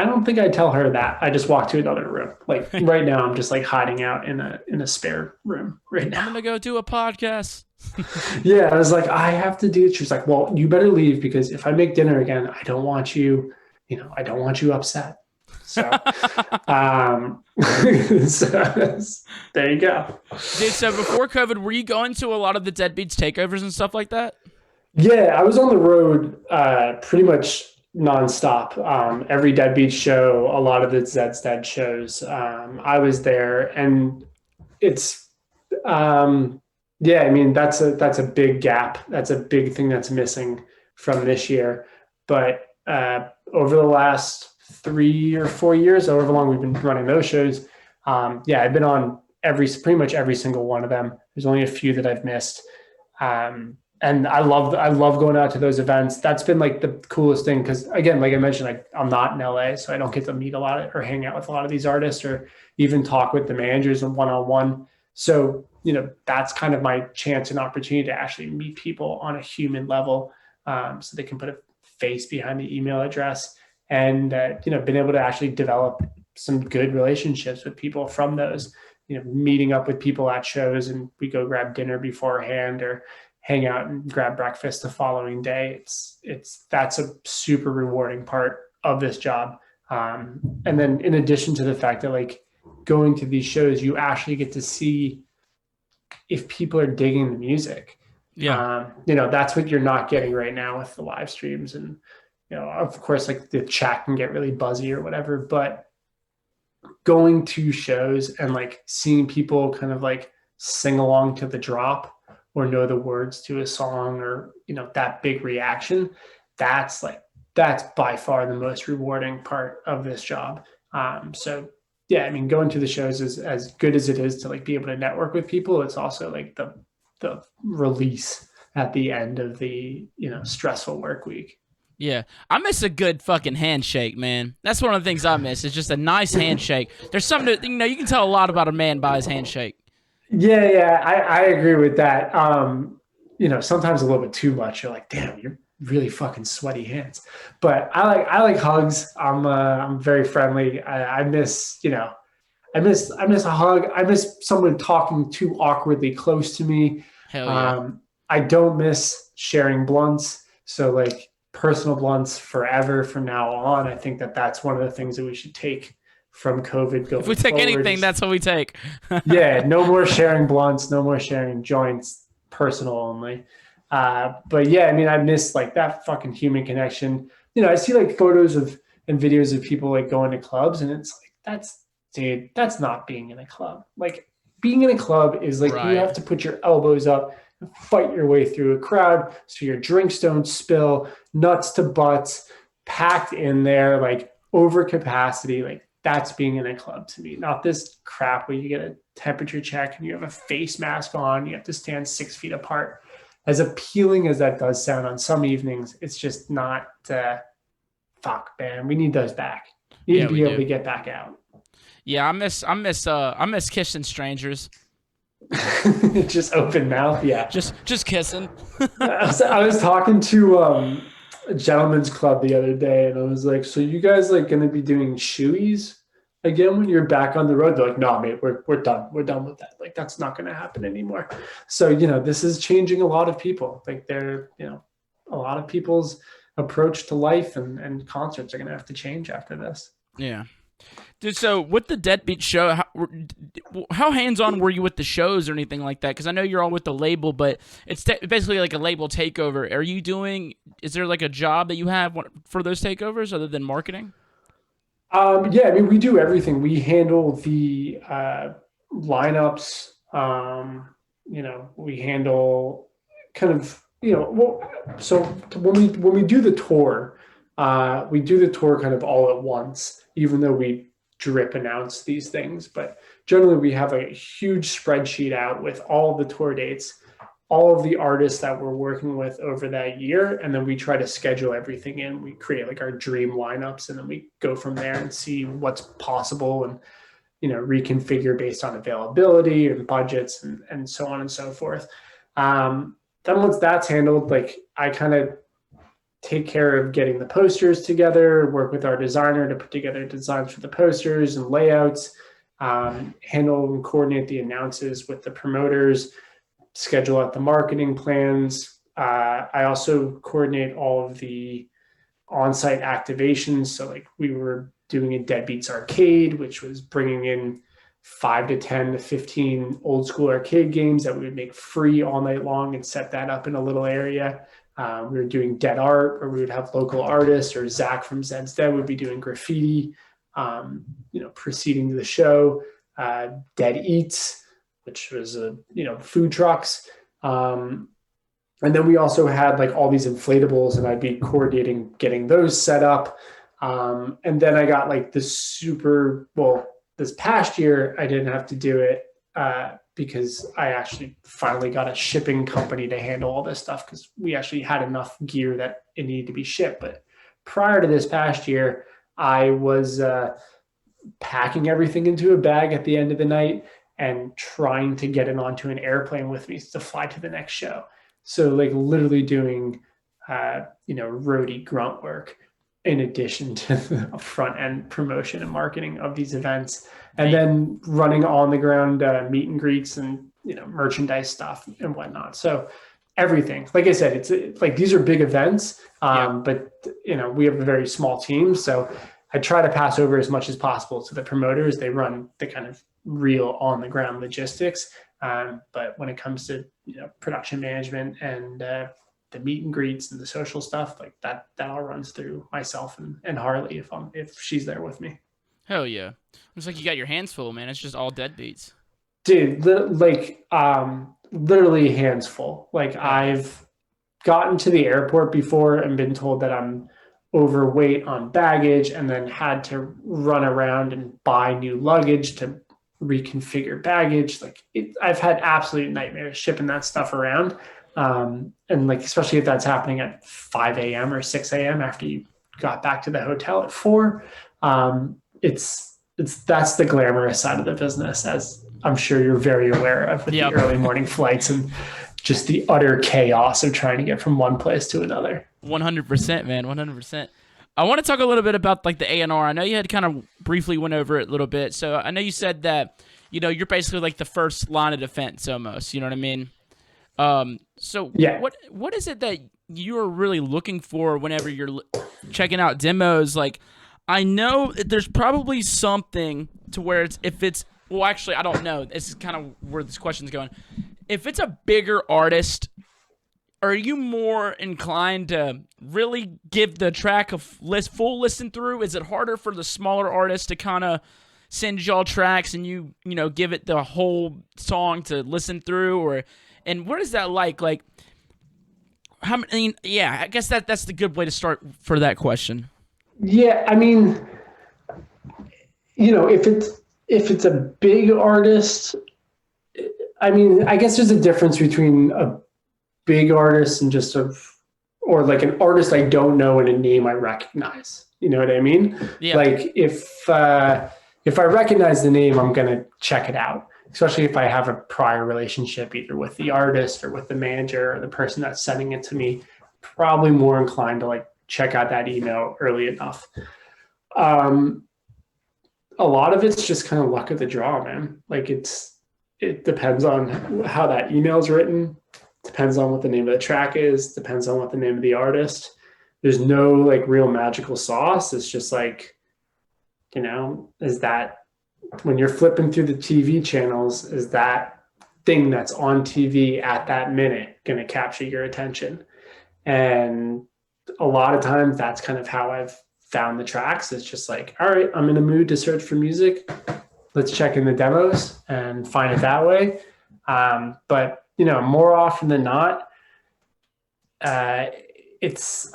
don't think I tell her that. I just walk to another room. Like right now, I'm just like hiding out in a spare room right now. I'm gonna go do a podcast. Yeah, I was like, I have to do it. She was like, well, you better leave because if I make dinner again, I don't want you, I don't want you upset. So, so there you go. Dude, so before COVID, were you going to a lot of the Deadbeats takeovers and stuff like that? Yeah, I was on the road pretty much nonstop. Every Deadbeat show, a lot of the Zed's Dead shows. I was there, and it's yeah. I mean, that's a big gap. That's a big thing that's missing from this year. But over the last 3 or 4 years, however long we've been running those shows, yeah, I've been on pretty much every single one of them. There's only a few that I've missed. And I love going out to those events. That's been like the coolest thing because, again, like I mentioned, I'm not in LA, so I don't get to meet a lot or hang out with a lot of these artists or even talk with the managers one-on-one. So that's kind of my chance and opportunity to actually meet people on a human level, so they can put a face behind the email address, and been able to actually develop some good relationships with people from those. Meeting up with people at shows, and we go grab dinner beforehand or hang out and grab breakfast the following day. That's a super rewarding part of this job. And then in addition to the fact that like going to these shows, you actually get to see if people are digging the music. Yeah. That's what you're not getting right now with the live streams. And, of course, like the chat can get really buzzy or whatever, but going to shows and like seeing people kind of like sing along to the drop or know the words to a song or, that big reaction, that's by far the most rewarding part of this job. So yeah, I mean, going to the shows is as good as it is to like be able to network with people. It's also like the release at the end of the stressful work week. Yeah, I miss a good fucking handshake, man. That's one of the things I miss. It's just a nice handshake. There's something to, you can tell a lot about a man by his handshake. Yeah, I agree with that. Sometimes a little bit too much. You're like, damn, you're really fucking sweaty hands. But I like hugs. I'm very friendly. I miss I miss a hug. I miss someone talking too awkwardly close to me. Hell yeah. I don't miss sharing blunts. So like personal blunts forever from now on. I think that that's one of the things that we should take from COVID If we going take forward. anything, that's what we take. Yeah, no more sharing blunts, no more sharing joints, personal only. But yeah, I mean, I miss like that fucking human connection. I see like photos of and videos of people like going to clubs, and it's like dude, that's not being in a club. Like being in a club is like you Right. have to put your elbows up and fight your way through a crowd so your drinks don't spill, nuts to butts, packed in there, like over capacity. Like that's being in a club to me, not this crap where you get a temperature check and you have a face mask on, you have to stand 6 feet apart. As appealing as that does sound on some evenings, it's just not. Fuck, man, we need those back. Need to Yeah, we be able do. to get back out. Yeah, I miss kissing strangers. Just open mouth, yeah. Just kissing. I was talking to a gentleman's club the other day, and I was like, "So you guys like going to be doing shoeies again when you're back on the road?" They're like, "No, mate, we're done. We're done with that. Like that's not going to happen anymore." So this is changing a lot of people. Like a lot of people's approach to life and concerts are going to have to change after this. Yeah. Dude, so with the Deadbeat show, how hands-on were you with the shows or anything like that? Because I know you're all with the label, but it's basically like a label takeover. Is there like a job that you have for those takeovers other than marketing? Yeah, I mean, we do everything. We handle the lineups. We handle kind of, so when we do the tour, we do the tour kind of all at once, even though we drip announce these things. But generally, we have a huge spreadsheet out with all the tour dates, all of the artists that we're working with over that year, and then we try to schedule everything in. We create like our dream lineups, and then we go from there and see what's possible and reconfigure based on availability and budgets and so on and so forth. Then once that's handled, like I kind of take care of getting the posters together, work with our designer to put together designs for the posters and layouts, handle and coordinate the announces with the promoters, schedule out the marketing plans. I also coordinate all of the on-site activations. So like we were doing a Deadbeats arcade, which was bringing in 5 to 10 to 15 old school arcade games that we would make free all night long and set that up in a little area. We were doing dead art, where we would have local artists, or Zach from Zed's Dead would be doing graffiti, preceding to the show. Dead Eats, which was food trucks. And then we also had like all these inflatables, and I'd be coordinating getting those set up. And then I got like this past year, I didn't have to do it because I actually finally got a shipping company to handle all this stuff, because we actually had enough gear that it needed to be shipped. But prior to this past year, I was packing everything into a bag at the end of the night and trying to get it onto an airplane with me to fly to the next show. So like literally doing, roadie grunt work in addition to the front end promotion and marketing of these events, and then running on the ground meet and greets and merchandise stuff and whatnot. So everything, like I said, it's like these are big events, but we have a very small team, so I try to pass over as much as possible to the promoters. They run the kind of real on the ground logistics, but when it comes to production management and the meet and greets and the social stuff, like that all runs through myself and Harley if she's there with me. Hell yeah. Looks like you got your hands full, man. It's just all Deadbeats. Dude, literally hands full. Like Hell yeah. I've gotten to the airport before and been told that I'm overweight on baggage and then had to run around and buy new luggage to reconfigure baggage. Like I've had absolute nightmares shipping that stuff around. And like, especially if that's happening at 5 a.m. or 6 a.m. after you got back to the hotel at 4. That's the glamorous side of the business, as I'm sure you're very aware of, with the Yep. early morning flights and just the utter chaos of trying to get from one place to another. 100%, man. 100%. I want to talk a little bit about like the A&R. I know you had kind of briefly went over it a little bit. So I know you said that, you're basically like the first line of defense almost. You know what I mean? So Yeah. what is it that you're really looking for whenever you're checking out demos? Like, I know there's probably something to where well, actually, I don't know. This is kind of where this question's going. If it's a bigger artist, are you more inclined to really give the track a full listen through? Is it harder for the smaller artists to kind of send y'all tracks and you give it the whole song to listen through? And what is that like? Like, how many? Yeah, I guess that's the good way to start for that question. Yeah, I mean, if it's a big artist, I mean, I guess there's a difference between a big artist and or like an artist I don't know and a name I recognize. You know what I mean? Yeah. Like if I recognize the name, I'm gonna check it out. Especially if I have a prior relationship either with the artist or with the manager or the person that's sending it to me. Probably more inclined to like check out that email early enough. A lot of it's just kind of luck of the draw, man. Like it depends on how that email is written, depends on what the name of the track is, depends on what the name of the artist. There's no like real magical sauce. It's just like, is that when you're flipping through the TV channels, is that thing that's on TV at that minute going to capture your attention? And a lot of times that's kind of how I've found the tracks. It's just like, all right, I'm in a mood to search for music. Let's check in the demos and find it that way. But more often than not,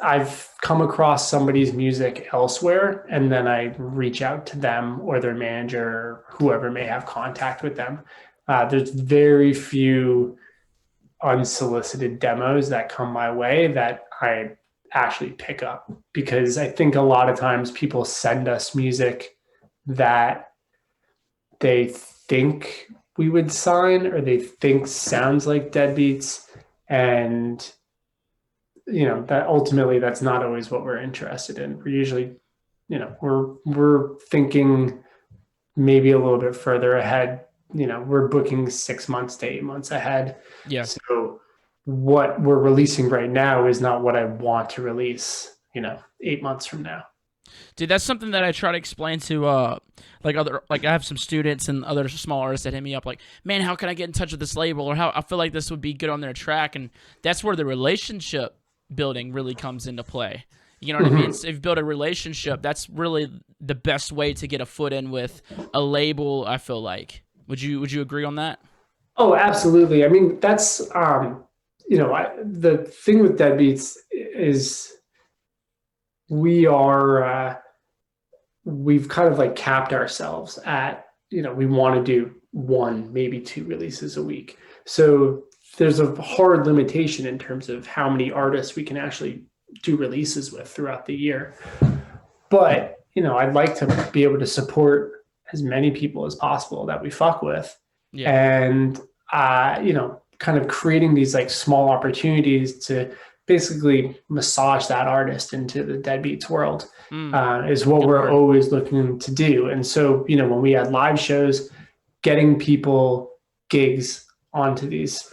I've come across somebody's music elsewhere, and then I reach out to them or their manager or whoever may have contact with them. There's very few unsolicited demos that come my way that I actually pick up, because I think a lot of times people send us music that they think we would sign or they think sounds like Deadbeats, and that ultimately that's not always what we're interested in. We're usually, we're thinking maybe a little bit further ahead. We're booking 6 months to 8 months ahead. Yeah. So what we're releasing right now is not what I want to release, 8 months from now. Dude, that's something that I try to explain to like I have some students and other small artists that hit me up like, man, how can I get in touch with this label, or how I feel like this would be good on their track? And that's where the relationship building really comes into play. You know what I mean? So if you build a relationship, that's really the best way to get a foot in with a label, I feel like. Would you agree on that? Oh, absolutely. I mean, that's the thing with Deadbeats is we've kind of like capped ourselves at, we want to do 1, maybe 2 releases a week. So there's a hard limitation in terms of how many artists we can actually do releases with throughout the year. But, I'd like to be able to support as many people as possible that we fuck with. Yeah. And, kind of creating these like small opportunities to basically massage that artist into the Deadbeats world is what we're always looking to do. And so, when we had live shows, getting people gigs onto these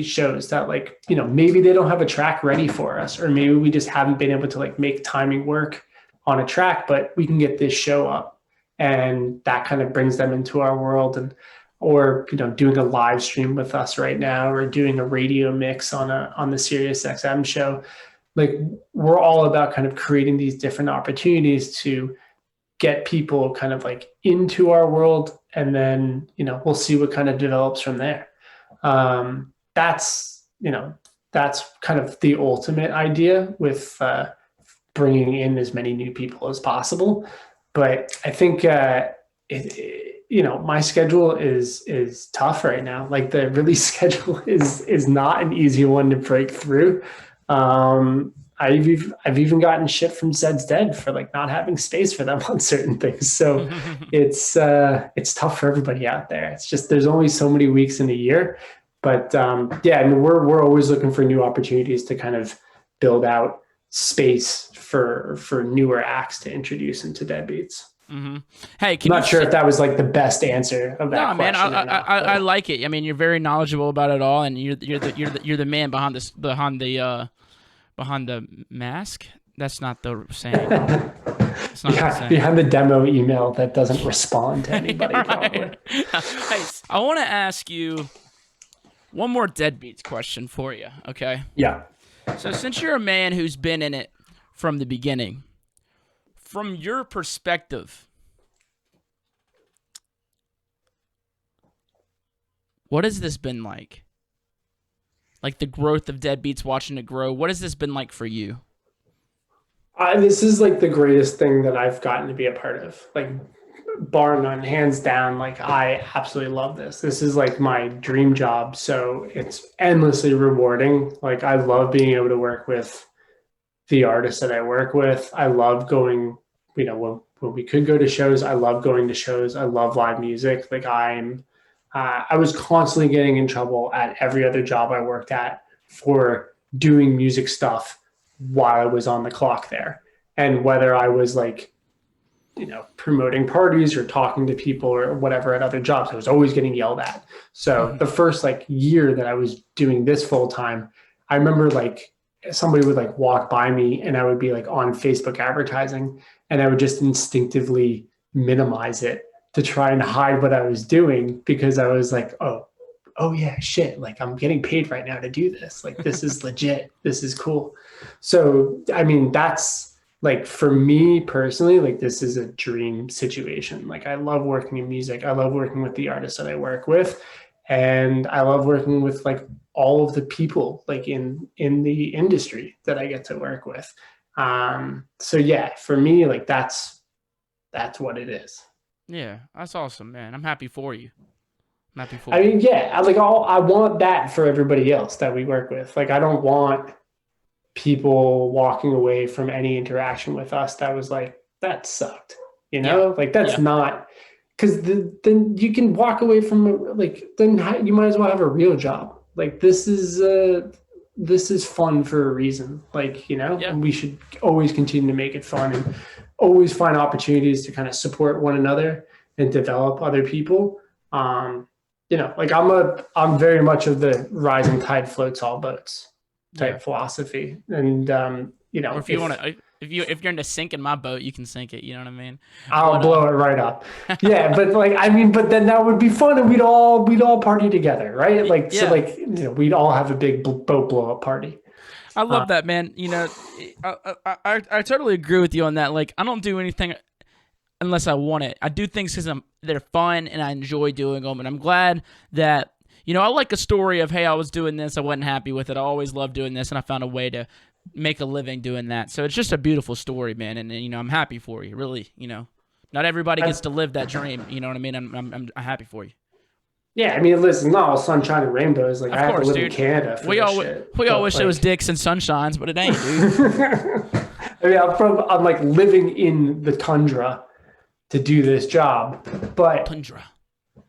shows that like, maybe they don't have a track ready for us, or maybe we just haven't been able to like make timing work on a track, but we can get this show up, and that kind of brings them into our world. And or doing a live stream with us right now, or doing a radio mix on the Sirius XM show. Like, we're all about kind of creating these different opportunities to get people kind of like into our world, and then we'll see what kind of develops from there. That's kind of the ultimate idea with bringing in as many new people as possible. But I think my schedule is tough right now. Like the release schedule is not an easy one to break through. I've even gotten shit from Zed's Dead for like not having space for them on certain things. So it's tough for everybody out there. It's just there's only so many weeks in a year. But yeah, I mean we're always looking for new opportunities to kind of build out space for newer acts to introduce into Deadbeats. Mm-hmm. Hey, I'm not sure if that was like the best answer of that man, question. I like it. I mean, you're very knowledgeable about it all, and you're the man behind this behind the mask. That's not the saying. It's not the saying. Behind the demo email that doesn't respond to anybody. Probably. Hey, I want to ask you one more Deadbeats question for you. Okay. Yeah. So since you're a man who's been in it from the beginning, from your perspective, what has this been like? Like the growth of Deadbeats, watching it grow. What has this been like for you? This is like the greatest thing that I've gotten to be a part of. Like, bar none, hands down. Like, I absolutely love this. This is like my dream job. So it's endlessly rewarding. Like, I love being able to work with the artists that I work with. I love going, when we could go to shows, I love going to shows. I love live music. Like I was constantly getting in trouble at every other job I worked at for doing music stuff while I was on the clock there. And whether I was like, promoting parties or talking to people or whatever at other jobs, I was always getting yelled at. So the first like year that I was doing this full time, I remember like somebody would like walk by me and I would be like on Facebook advertising and I would just instinctively minimize it to try and hide what I was doing because I was like, oh yeah, shit. Like I'm getting paid right now to do this. Like this is legit. This is cool. So, I mean, that's like for me personally, like this is a dream situation. Like I love working in music. I love working with the artists that I work with. And I love working with like all of the people like in the industry that I get to work with. So yeah, for me, like that's what it is. Yeah, that's awesome, man. I'm happy for you. I mean, yeah, I want that for everybody else that we work with. Like, I don't want people walking away from any interaction with us that was like, that sucked, like that's not, because then you can walk away from like, then you might as well have a real job. Like this is fun for a reason, like, and we should always continue to make it fun and always find opportunities to kind of support one another and develop other people. Like I'm very much of the rising tide floats all boats type philosophy. And, or if you want to, if you're into sinking my boat, you can sink it. You know what I mean? I'll blow it right up. Yeah. But like, I mean, but then that would be fun and we'd all party together. Right. Like, so like, we'd all have a big boat blow up party. I love that, man. I totally agree with you on that. Like, I don't do anything unless I want it. I do things because they're fun and I enjoy doing them. And I'm glad that, I like a story of, hey, I was doing this, I wasn't happy with it. I always loved doing this, and I found a way to make a living doing that. So it's just a beautiful story, man. And I'm happy for you, really. Not everybody gets to live that dream. You know what I mean? I'm happy for you. Yeah, I mean, listen, not all sunshine and rainbows. Like, of I have course, to live dude. in Canada for we all wish it was dicks and sunshines, but it ain't, dude. I mean, I'm like living in the tundra to do this job, but tundra.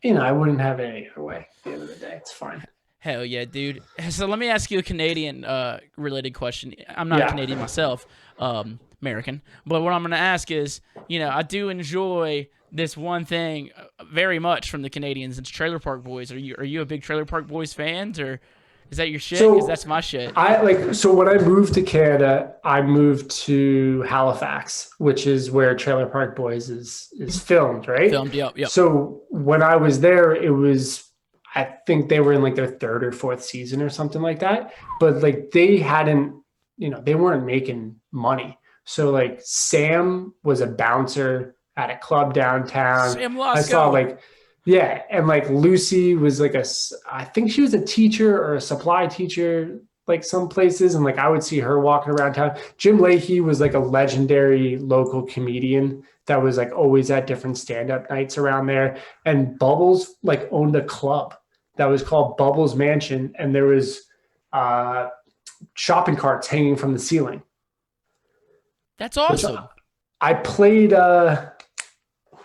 I wouldn't have it any other way. At the end of the day, it's fine. Hell yeah, dude. So let me ask you a Canadian related question. I'm not Canadian myself, American, but what I'm going to ask is, I do enjoy this one thing very much from the Canadians. It's Trailer Park Boys. Are you a big Trailer Park Boys fans, or is that your shit? Because that's my shit. So when I moved to Canada, I moved to Halifax, which is where Trailer Park Boys is filmed, right? Filmed, yep. So when I was there, I think they were in like their third or fourth season or something like that. But like they hadn't, they weren't making money. So like Sam was a bouncer at a club downtown. Sam Lasco. I saw like, yeah. And like Lucy was like I think she was a teacher or a supply teacher like some places, and like I would see her walking around town. Jim Leahy was like a legendary local comedian that was like always at different stand-up nights around there. And Bubbles like owned a club that was called Bubbles Mansion, and there was uh, shopping carts hanging from the ceiling. That's Which awesome. I played.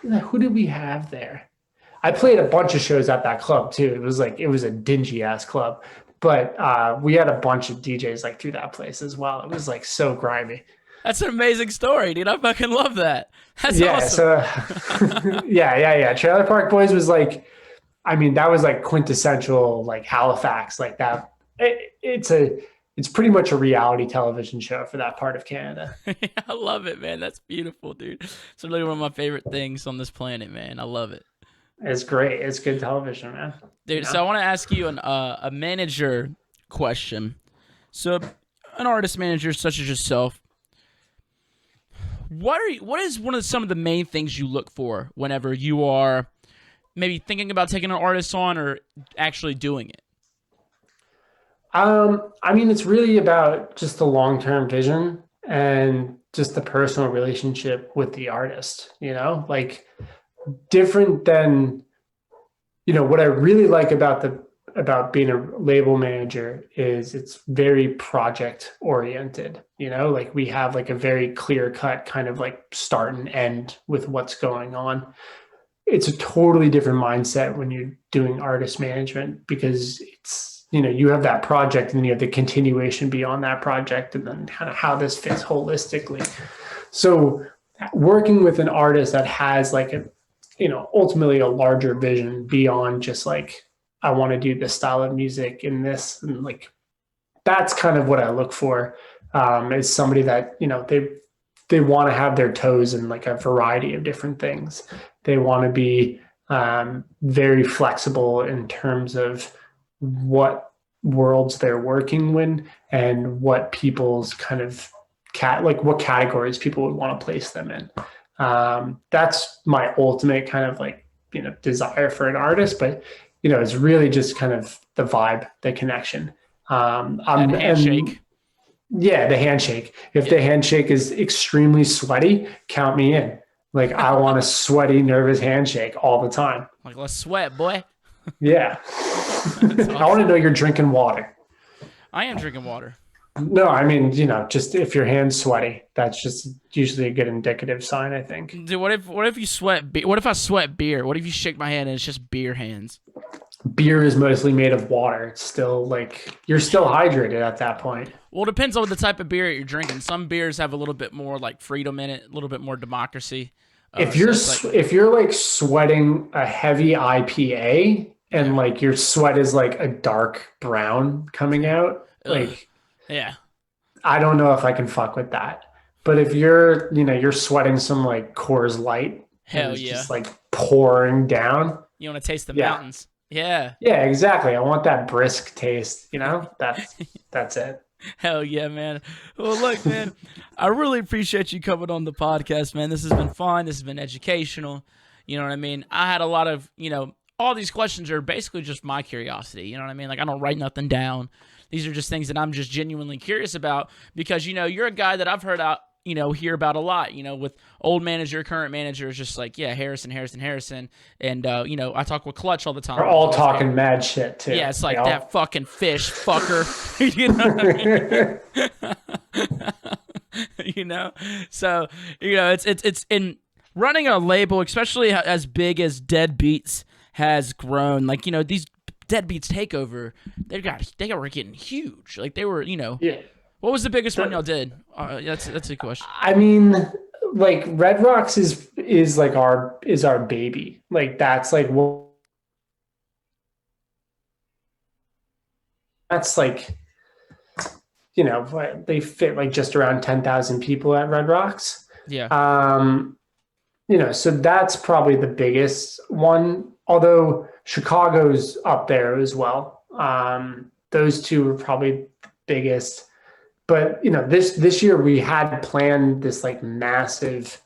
Who did we have there? I played a bunch of shows at that club too. It was a dingy ass club, but we had a bunch of DJs like through that place as well. It was like so grimy. That's an amazing story, dude. I fucking love that. That's Yeah. awesome. So yeah. Trailer Park Boys was like, I mean, that was like quintessential like Halifax, like that. It's pretty much a reality television show for that part of Canada. I love it, man. That's beautiful, dude. It's really one of my favorite things on this planet, man. I love it. It's great. It's good television, man. Dude, so I want to ask you a manager question. So, an artist manager such as yourself, what is some of the main things you look for whenever you are maybe thinking about taking an artist on or actually doing it? I mean, it's really about just the long-term vision and just the personal relationship with the artist, like different than, what I really like about being a label manager is it's very project oriented, like we have like a very clear cut kind of like start and end with what's going on. It's a totally different mindset when you're doing artist management because you have that project and then you have the continuation beyond that project and then kind of how this fits holistically. So working with an artist that has like ultimately a larger vision beyond just like, I want to do this style of music in this, and like, that's kind of what I look for, is somebody that, they want to have their toes in like a variety of different things. They want to be very flexible in terms of what worlds they're working with and what people's kind of what categories people would want to place them in. That's my ultimate kind of like, desire for an artist, but it's really just kind of the vibe, the connection. That handshake. Yeah, the handshake. If the handshake is extremely sweaty, count me in. Like I want a sweaty, nervous handshake all the time. Like, let's sweat, boy. Yeah. Awesome. I want to know you're drinking water. I am drinking water. No, I mean, just if your hand's sweaty, that's just usually a good indicative sign, I think. Dude, what if you sweat? What if I sweat beer? What if you shake my hand and it's just beer hands? Beer is mostly made of water. It's still like you're still hydrated at that point. Well, it depends on the type of beer you're drinking. Some beers have a little bit more like freedom in it, a little bit more democracy. If you're like sweating a heavy IPA and like your sweat is like a dark brown coming out, like yeah, I don't know if I can fuck with that. But if you're sweating some like Coors Light, hell yeah, just like pouring down. You want to taste the mountains? Yeah. Yeah, exactly. I want that brisk taste. That's it. Hell yeah, man. Well, look, man, I really appreciate you coming on the podcast, man. This has been fun. This has been educational. You know what I mean? I had a lot of, all these questions are basically just my curiosity. You know what I mean? Like, I don't write nothing down. These are just things that I'm just genuinely curious about because, you're a guy that I've heard out, hear about a lot, with old manager, current manager is just like, yeah, Harrison. And, I talk with Clutch all the time. We're all talking mad shit too. Yeah, it's like that fucking fish fucker. You know what I mean? So, it's in running a label, especially as big as Deadbeats has grown. Like, these Deadbeats takeover, they were getting huge. Like they were, Yeah. What was the biggest one y'all did? That's a question. I mean, like Red Rocks is like our baby. Like that's like that's like they fit like just around 10,000 people at Red Rocks. Yeah. So that's probably the biggest one. Although Chicago's up there as well. Those two were probably the biggest. But this year we had planned this like massive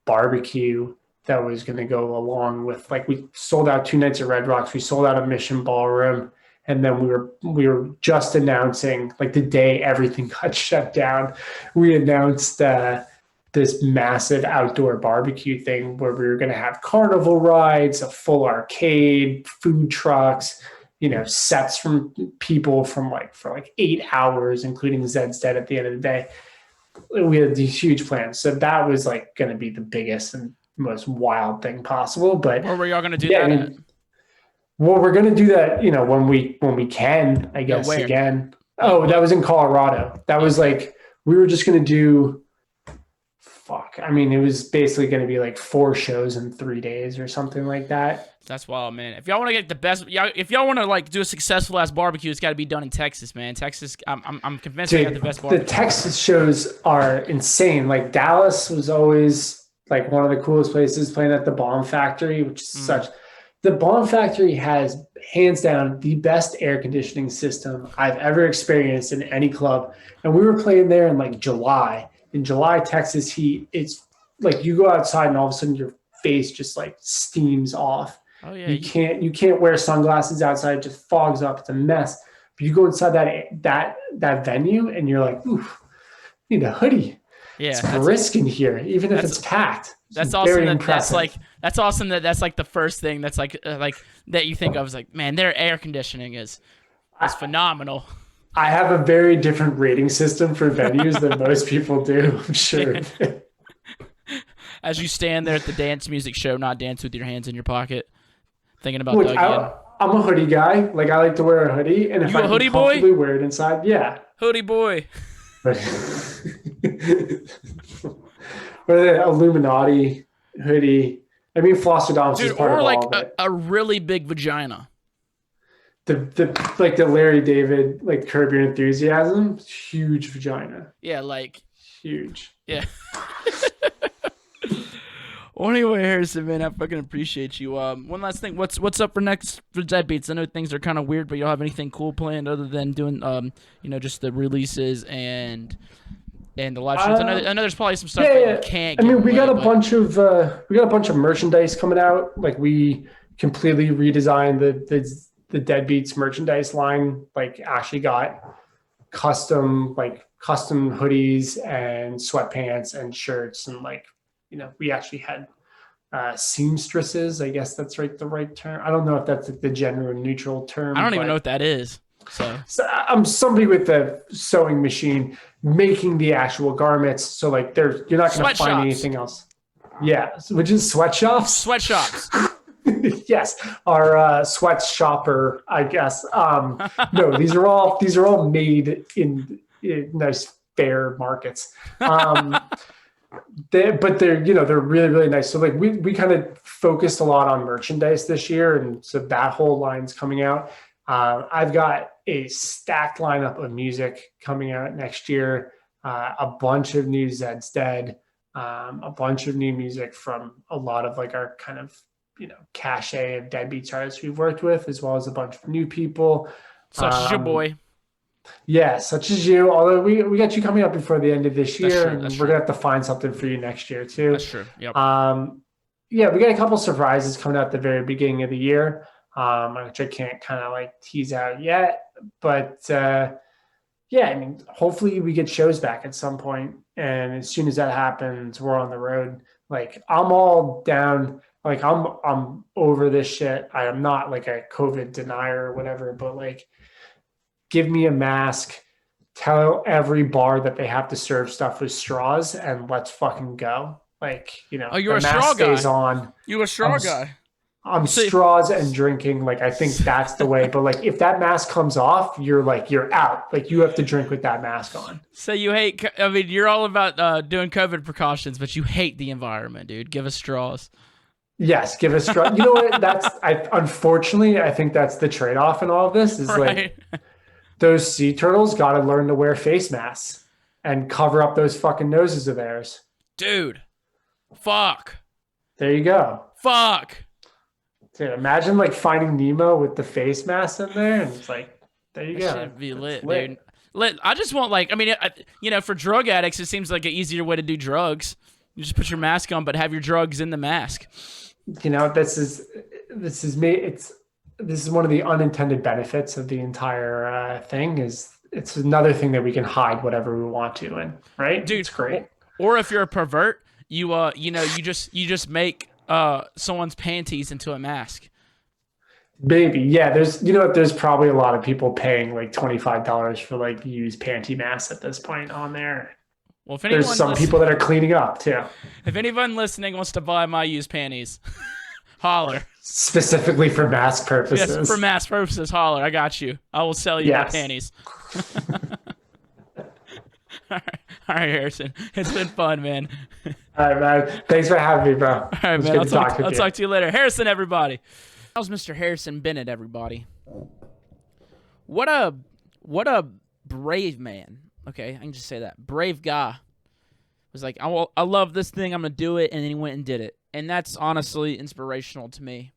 barbecue that was going to go along with like we sold out 2 nights at Red Rocks. We sold out a Mission Ballroom, And then we were just announcing, like the day everything got shut down, we announced this massive outdoor barbecue thing where we were going to have carnival rides, a full arcade, food trucks, sets from people from for 8 hours, including Zed's Dead at the end of the day. We had these huge plans. So that was like going to be the biggest and most wild thing possible. But where were y'all going to do that at? Well, we're going to do that, when we can, I guess, again. Oh, that was in Colorado. That was we were just going to do, it was basically going to be 4 shows in 3 days or something like that. That's wild, man. If y'all want to get the best, if y'all want to do a successful ass barbecue, it's got to be done in Texas, man. Texas, I'm convinced they got the best barbecue. The Texas shows are insane. Dallas was always one of the coolest places, playing at the Bomb Factory, which is such. The Bomb Factory has hands down the best air conditioning system I've ever experienced in any club. And we were playing there in July. In July, Texas heat, it's you go outside and all of a sudden your face just steams off. Oh yeah. You can't wear sunglasses outside, it just fogs up. It's a mess. But you go inside that venue and you're like, ooh, need a hoodie. Yeah. It's brisk in here, even if it's packed. That's awesome. That's awesome. That's the first thing that's that you think of is man, their air conditioning is phenomenal. I have a very different rating system for venues than most people do, I'm sure. As you stand there at the dance music show, not dance with your hands in your pocket, thinking about Doug in. I'm a hoodie guy. I like to wear a hoodie, and if I can comfortably wear it inside, yeah. Hoodie boy. Or the Illuminati hoodie. Flossodomus is part of all of it. A really big vagina. The Larry David, Curb Your Enthusiasm, huge vagina. Yeah, huge. Yeah. Well, anyway, Harrison, man, I fucking appreciate you. One last thing, what's up for next for Deadbeats? I know things are kind of weird, but you don't have anything cool planned other than doing just the releases and the live streams. I know there's probably some stuff that you can't. We got a bunch of merchandise coming out. We completely redesigned the Deadbeats merchandise line. Ashley got custom hoodies and sweatpants and shirts, and we actually had seamstresses. I guess that's the right term. I don't know if that's the gender neutral term. I don't even know what that is. So I'm somebody with a sewing machine making the actual garments. So you're not going to find anything else. Yeah, which is sweatshops. Sweatshops. Yes, our sweat shopper, I guess. No, these are all made in nice fair markets. They're really, really nice. So we kind of focused a lot on merchandise this year, and so that whole line's coming out. I've got a stacked lineup of music coming out next year. A bunch of new Zed's Dead, a bunch of new music from a lot of our kind of cachet of Deadbeats artists we've worked with, as well as a bunch of new people. Such as your boy. Yeah, such as you. Although we got you coming up before the end of this year, and we're gonna have to find something for you next year too. That's true. Yep. Yeah, we got a couple surprises coming out at the very beginning of the year, which I can't kind of tease out yet. But hopefully we get shows back at some point, and as soon as that happens, we're on the road. I'm all down. I'm over this shit. I am not a COVID denier or whatever, but give me a mask, tell every bar that they have to serve stuff with straws, and let's fucking go. You're a straw guy. Stays on. You're a straw guy. I'm straws and drinking. I think that's the way. But if that mask comes off, you're out. You have to drink with that mask on. So you hate, you're all about doing COVID precautions, but you hate the environment, dude. Give us straws. Yes, give us straws. You know what? Unfortunately, I think that's the trade-off in all of this is right. Those sea turtles got to learn to wear face masks and cover up those fucking noses of theirs. Dude, fuck. There you go. Fuck. Dude, imagine finding Nemo with the face mask in there, and it's there you go. Should be lit, dude. Lit. I just want for drug addicts, it seems like an easier way to do drugs. You just put your mask on, but have your drugs in the mask. This is me. this is one of the unintended benefits of the entire thing is it's another thing that we can hide whatever we want to in, right? Dude. It's great. Or if you're a pervert, you just make someone's panties into a mask. Maybe, yeah. There's, you know what? There's probably a lot of people paying like $25 for like used panty masks at this point on there. Well, There's some people that are cleaning up too, if anyone listening wants to buy my used panties, holler. specifically for mask Yes, purposes. for mass purposes, holler. I got you. I will sell you my Yes. panties. All right, Harrison. It's been fun, man. All right, man. Thanks for having me, bro. All right, It was man. good I'll to talk talk, with I'll you. talk to you later. Harrison, everybody. That was Mr. Harrison Bennett, everybody. What a brave man. Okay, I can just say that. Brave guy. Was like, I love this thing. I'm going to do it. And then he went and did it. And that's honestly inspirational to me.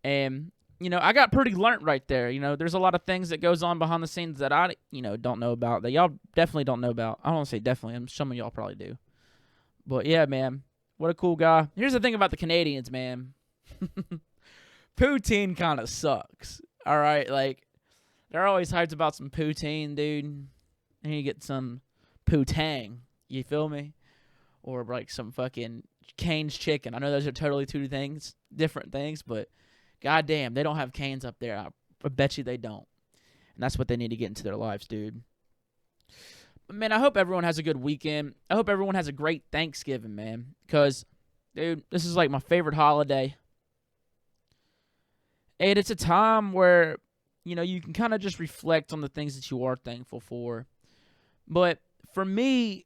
And, I got pretty learnt right there. There's a lot of things that goes on behind the scenes that I, don't know about, that y'all definitely don't know about. I don't want to say definitely. Some of y'all probably do. But, yeah, man. What a cool guy. Here's the thing about the Canadians, man. Poutine kind of sucks. All right? Like, they're always hyped about some poutine, dude. And you get some poutang. You feel me? Or like some fucking Cane's chicken. I know those are totally different things, but goddamn, they don't have Cane's up there. I bet you they don't. And that's what they need to get into their lives, dude. But man, I hope everyone has a good weekend. I hope everyone has a great Thanksgiving, man. Because, dude, this is like my favorite holiday. And it's a time where, you can kind of just reflect on the things that you are thankful for. But for me,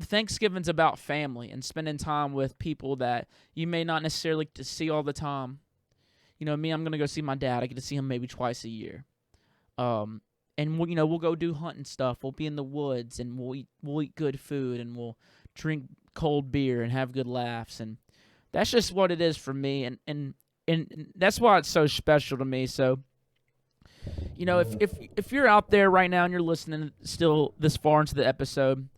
Thanksgiving's about family and spending time with people that you may not necessarily get to see all the time. Me, I'm going to go see my dad. I get to see him maybe twice a year. And we'll go do hunting stuff. We'll be in the woods and we'll eat good food and we'll drink cold beer and have good laughs. And that's just what it is for me. And that's why it's so special to me. So, if you're out there right now and you're listening still this far into the episode,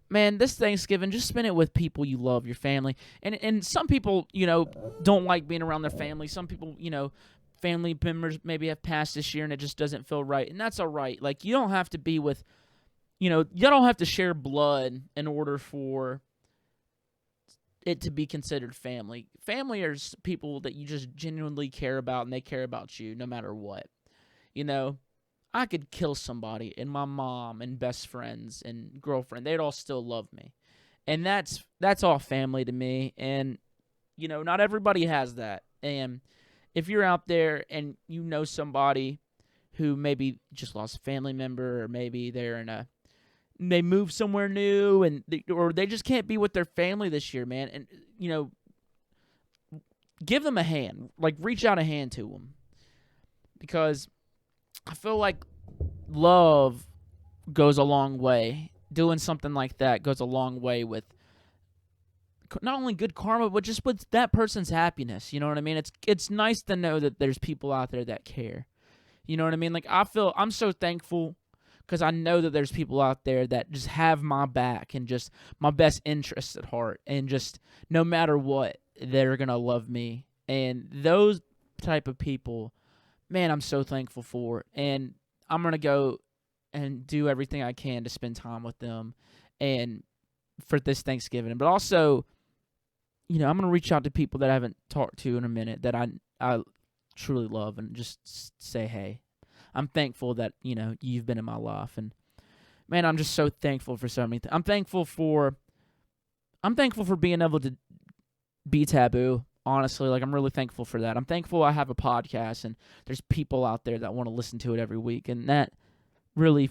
man, this Thanksgiving, just spend it with people you love, your family. And some people, don't like being around their family. Some people, family members maybe have passed this year and it just doesn't feel right. And that's all right. Like, you don't have to be with, you don't have to share blood in order for it to be considered family. Family are people that you just genuinely care about and they care about you no matter what. I could kill somebody and my mom and best friends and girlfriend, they'd all still love me. And that's all family to me. And, not everybody has that. And if you're out there and you know somebody who maybe just lost a family member or maybe they moved somewhere new or they just can't be with their family this year, man. And, give them a hand. Like, reach out a hand to them. Because I feel like love goes a long way. Doing something like that goes a long way with not only good karma, but just with that person's happiness. You know what I mean? It's nice to know that there's people out there that care. You know what I mean? Like, I'm so thankful because I know that there's people out there that just have my back and just my best interests at heart. And just no matter what, they're going to love me. And those type of people, man, I'm so thankful for. And I'm going to go and do everything I can to spend time with them and for this Thanksgiving. But also, I'm going to reach out to people that I haven't talked to in a minute that I truly love and just say, hey, I'm thankful that, you've been in my life. And, man, I'm just so thankful for so many things. I'm thankful for being able to be taboo. Honestly, like, I'm really thankful for that. I'm thankful I have a podcast and there's people out there that want to listen to it every week. And that really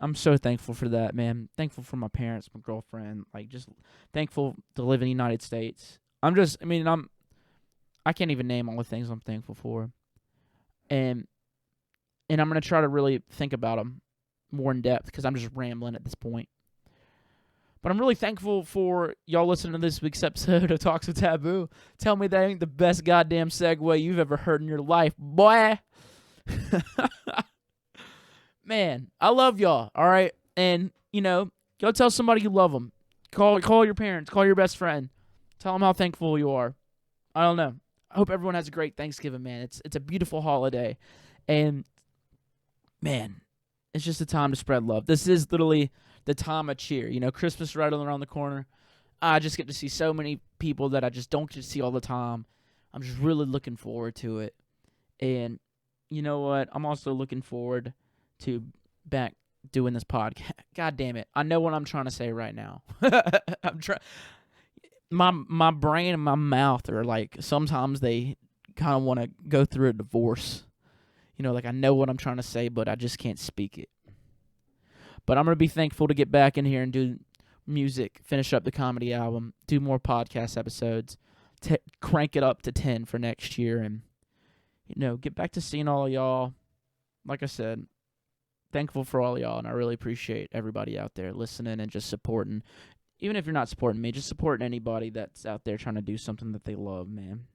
I'm so thankful for that, man. Thankful for my parents, my girlfriend, like, just thankful to live in the United States. I can't even name all the things I'm thankful for. And I'm going to try to really think about them more in depth because I'm just rambling at this point. But I'm really thankful for y'all listening to this week's episode of Talks with Taboo. Tell me that ain't the best goddamn segue you've ever heard in your life, boy. Man, I love y'all, all right? And, go tell somebody you love them. Call your parents. Call your best friend. Tell them how thankful you are. I don't know. I hope everyone has a great Thanksgiving, man. It's a beautiful holiday, and man, it's just a time to spread love. This is literally the time of cheer. Christmas right around the corner. I just get to see so many people that I just don't get to see all the time. I'm just really looking forward to it. And you know what? I'm also looking forward to back doing this podcast. God damn it. I know what I'm trying to say right now. I'm trying. My brain and my mouth are like, sometimes they kind of want to go through a divorce. Like I know what I'm trying to say, but I just can't speak it. But I'm going to be thankful to get back in here and do music, finish up the comedy album, do more podcast episodes, crank it up to 10 for next year, and, get back to seeing all of y'all. Like I said, thankful for all of y'all, and I really appreciate everybody out there listening and just supporting. Even if you're not supporting me, just supporting anybody that's out there trying to do something that they love, man.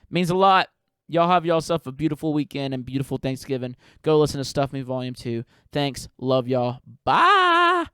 Means a lot. Y'all have yourself a beautiful weekend and beautiful Thanksgiving. Go listen to Stuff Me Volume 2. Thanks. Love y'all. Bye.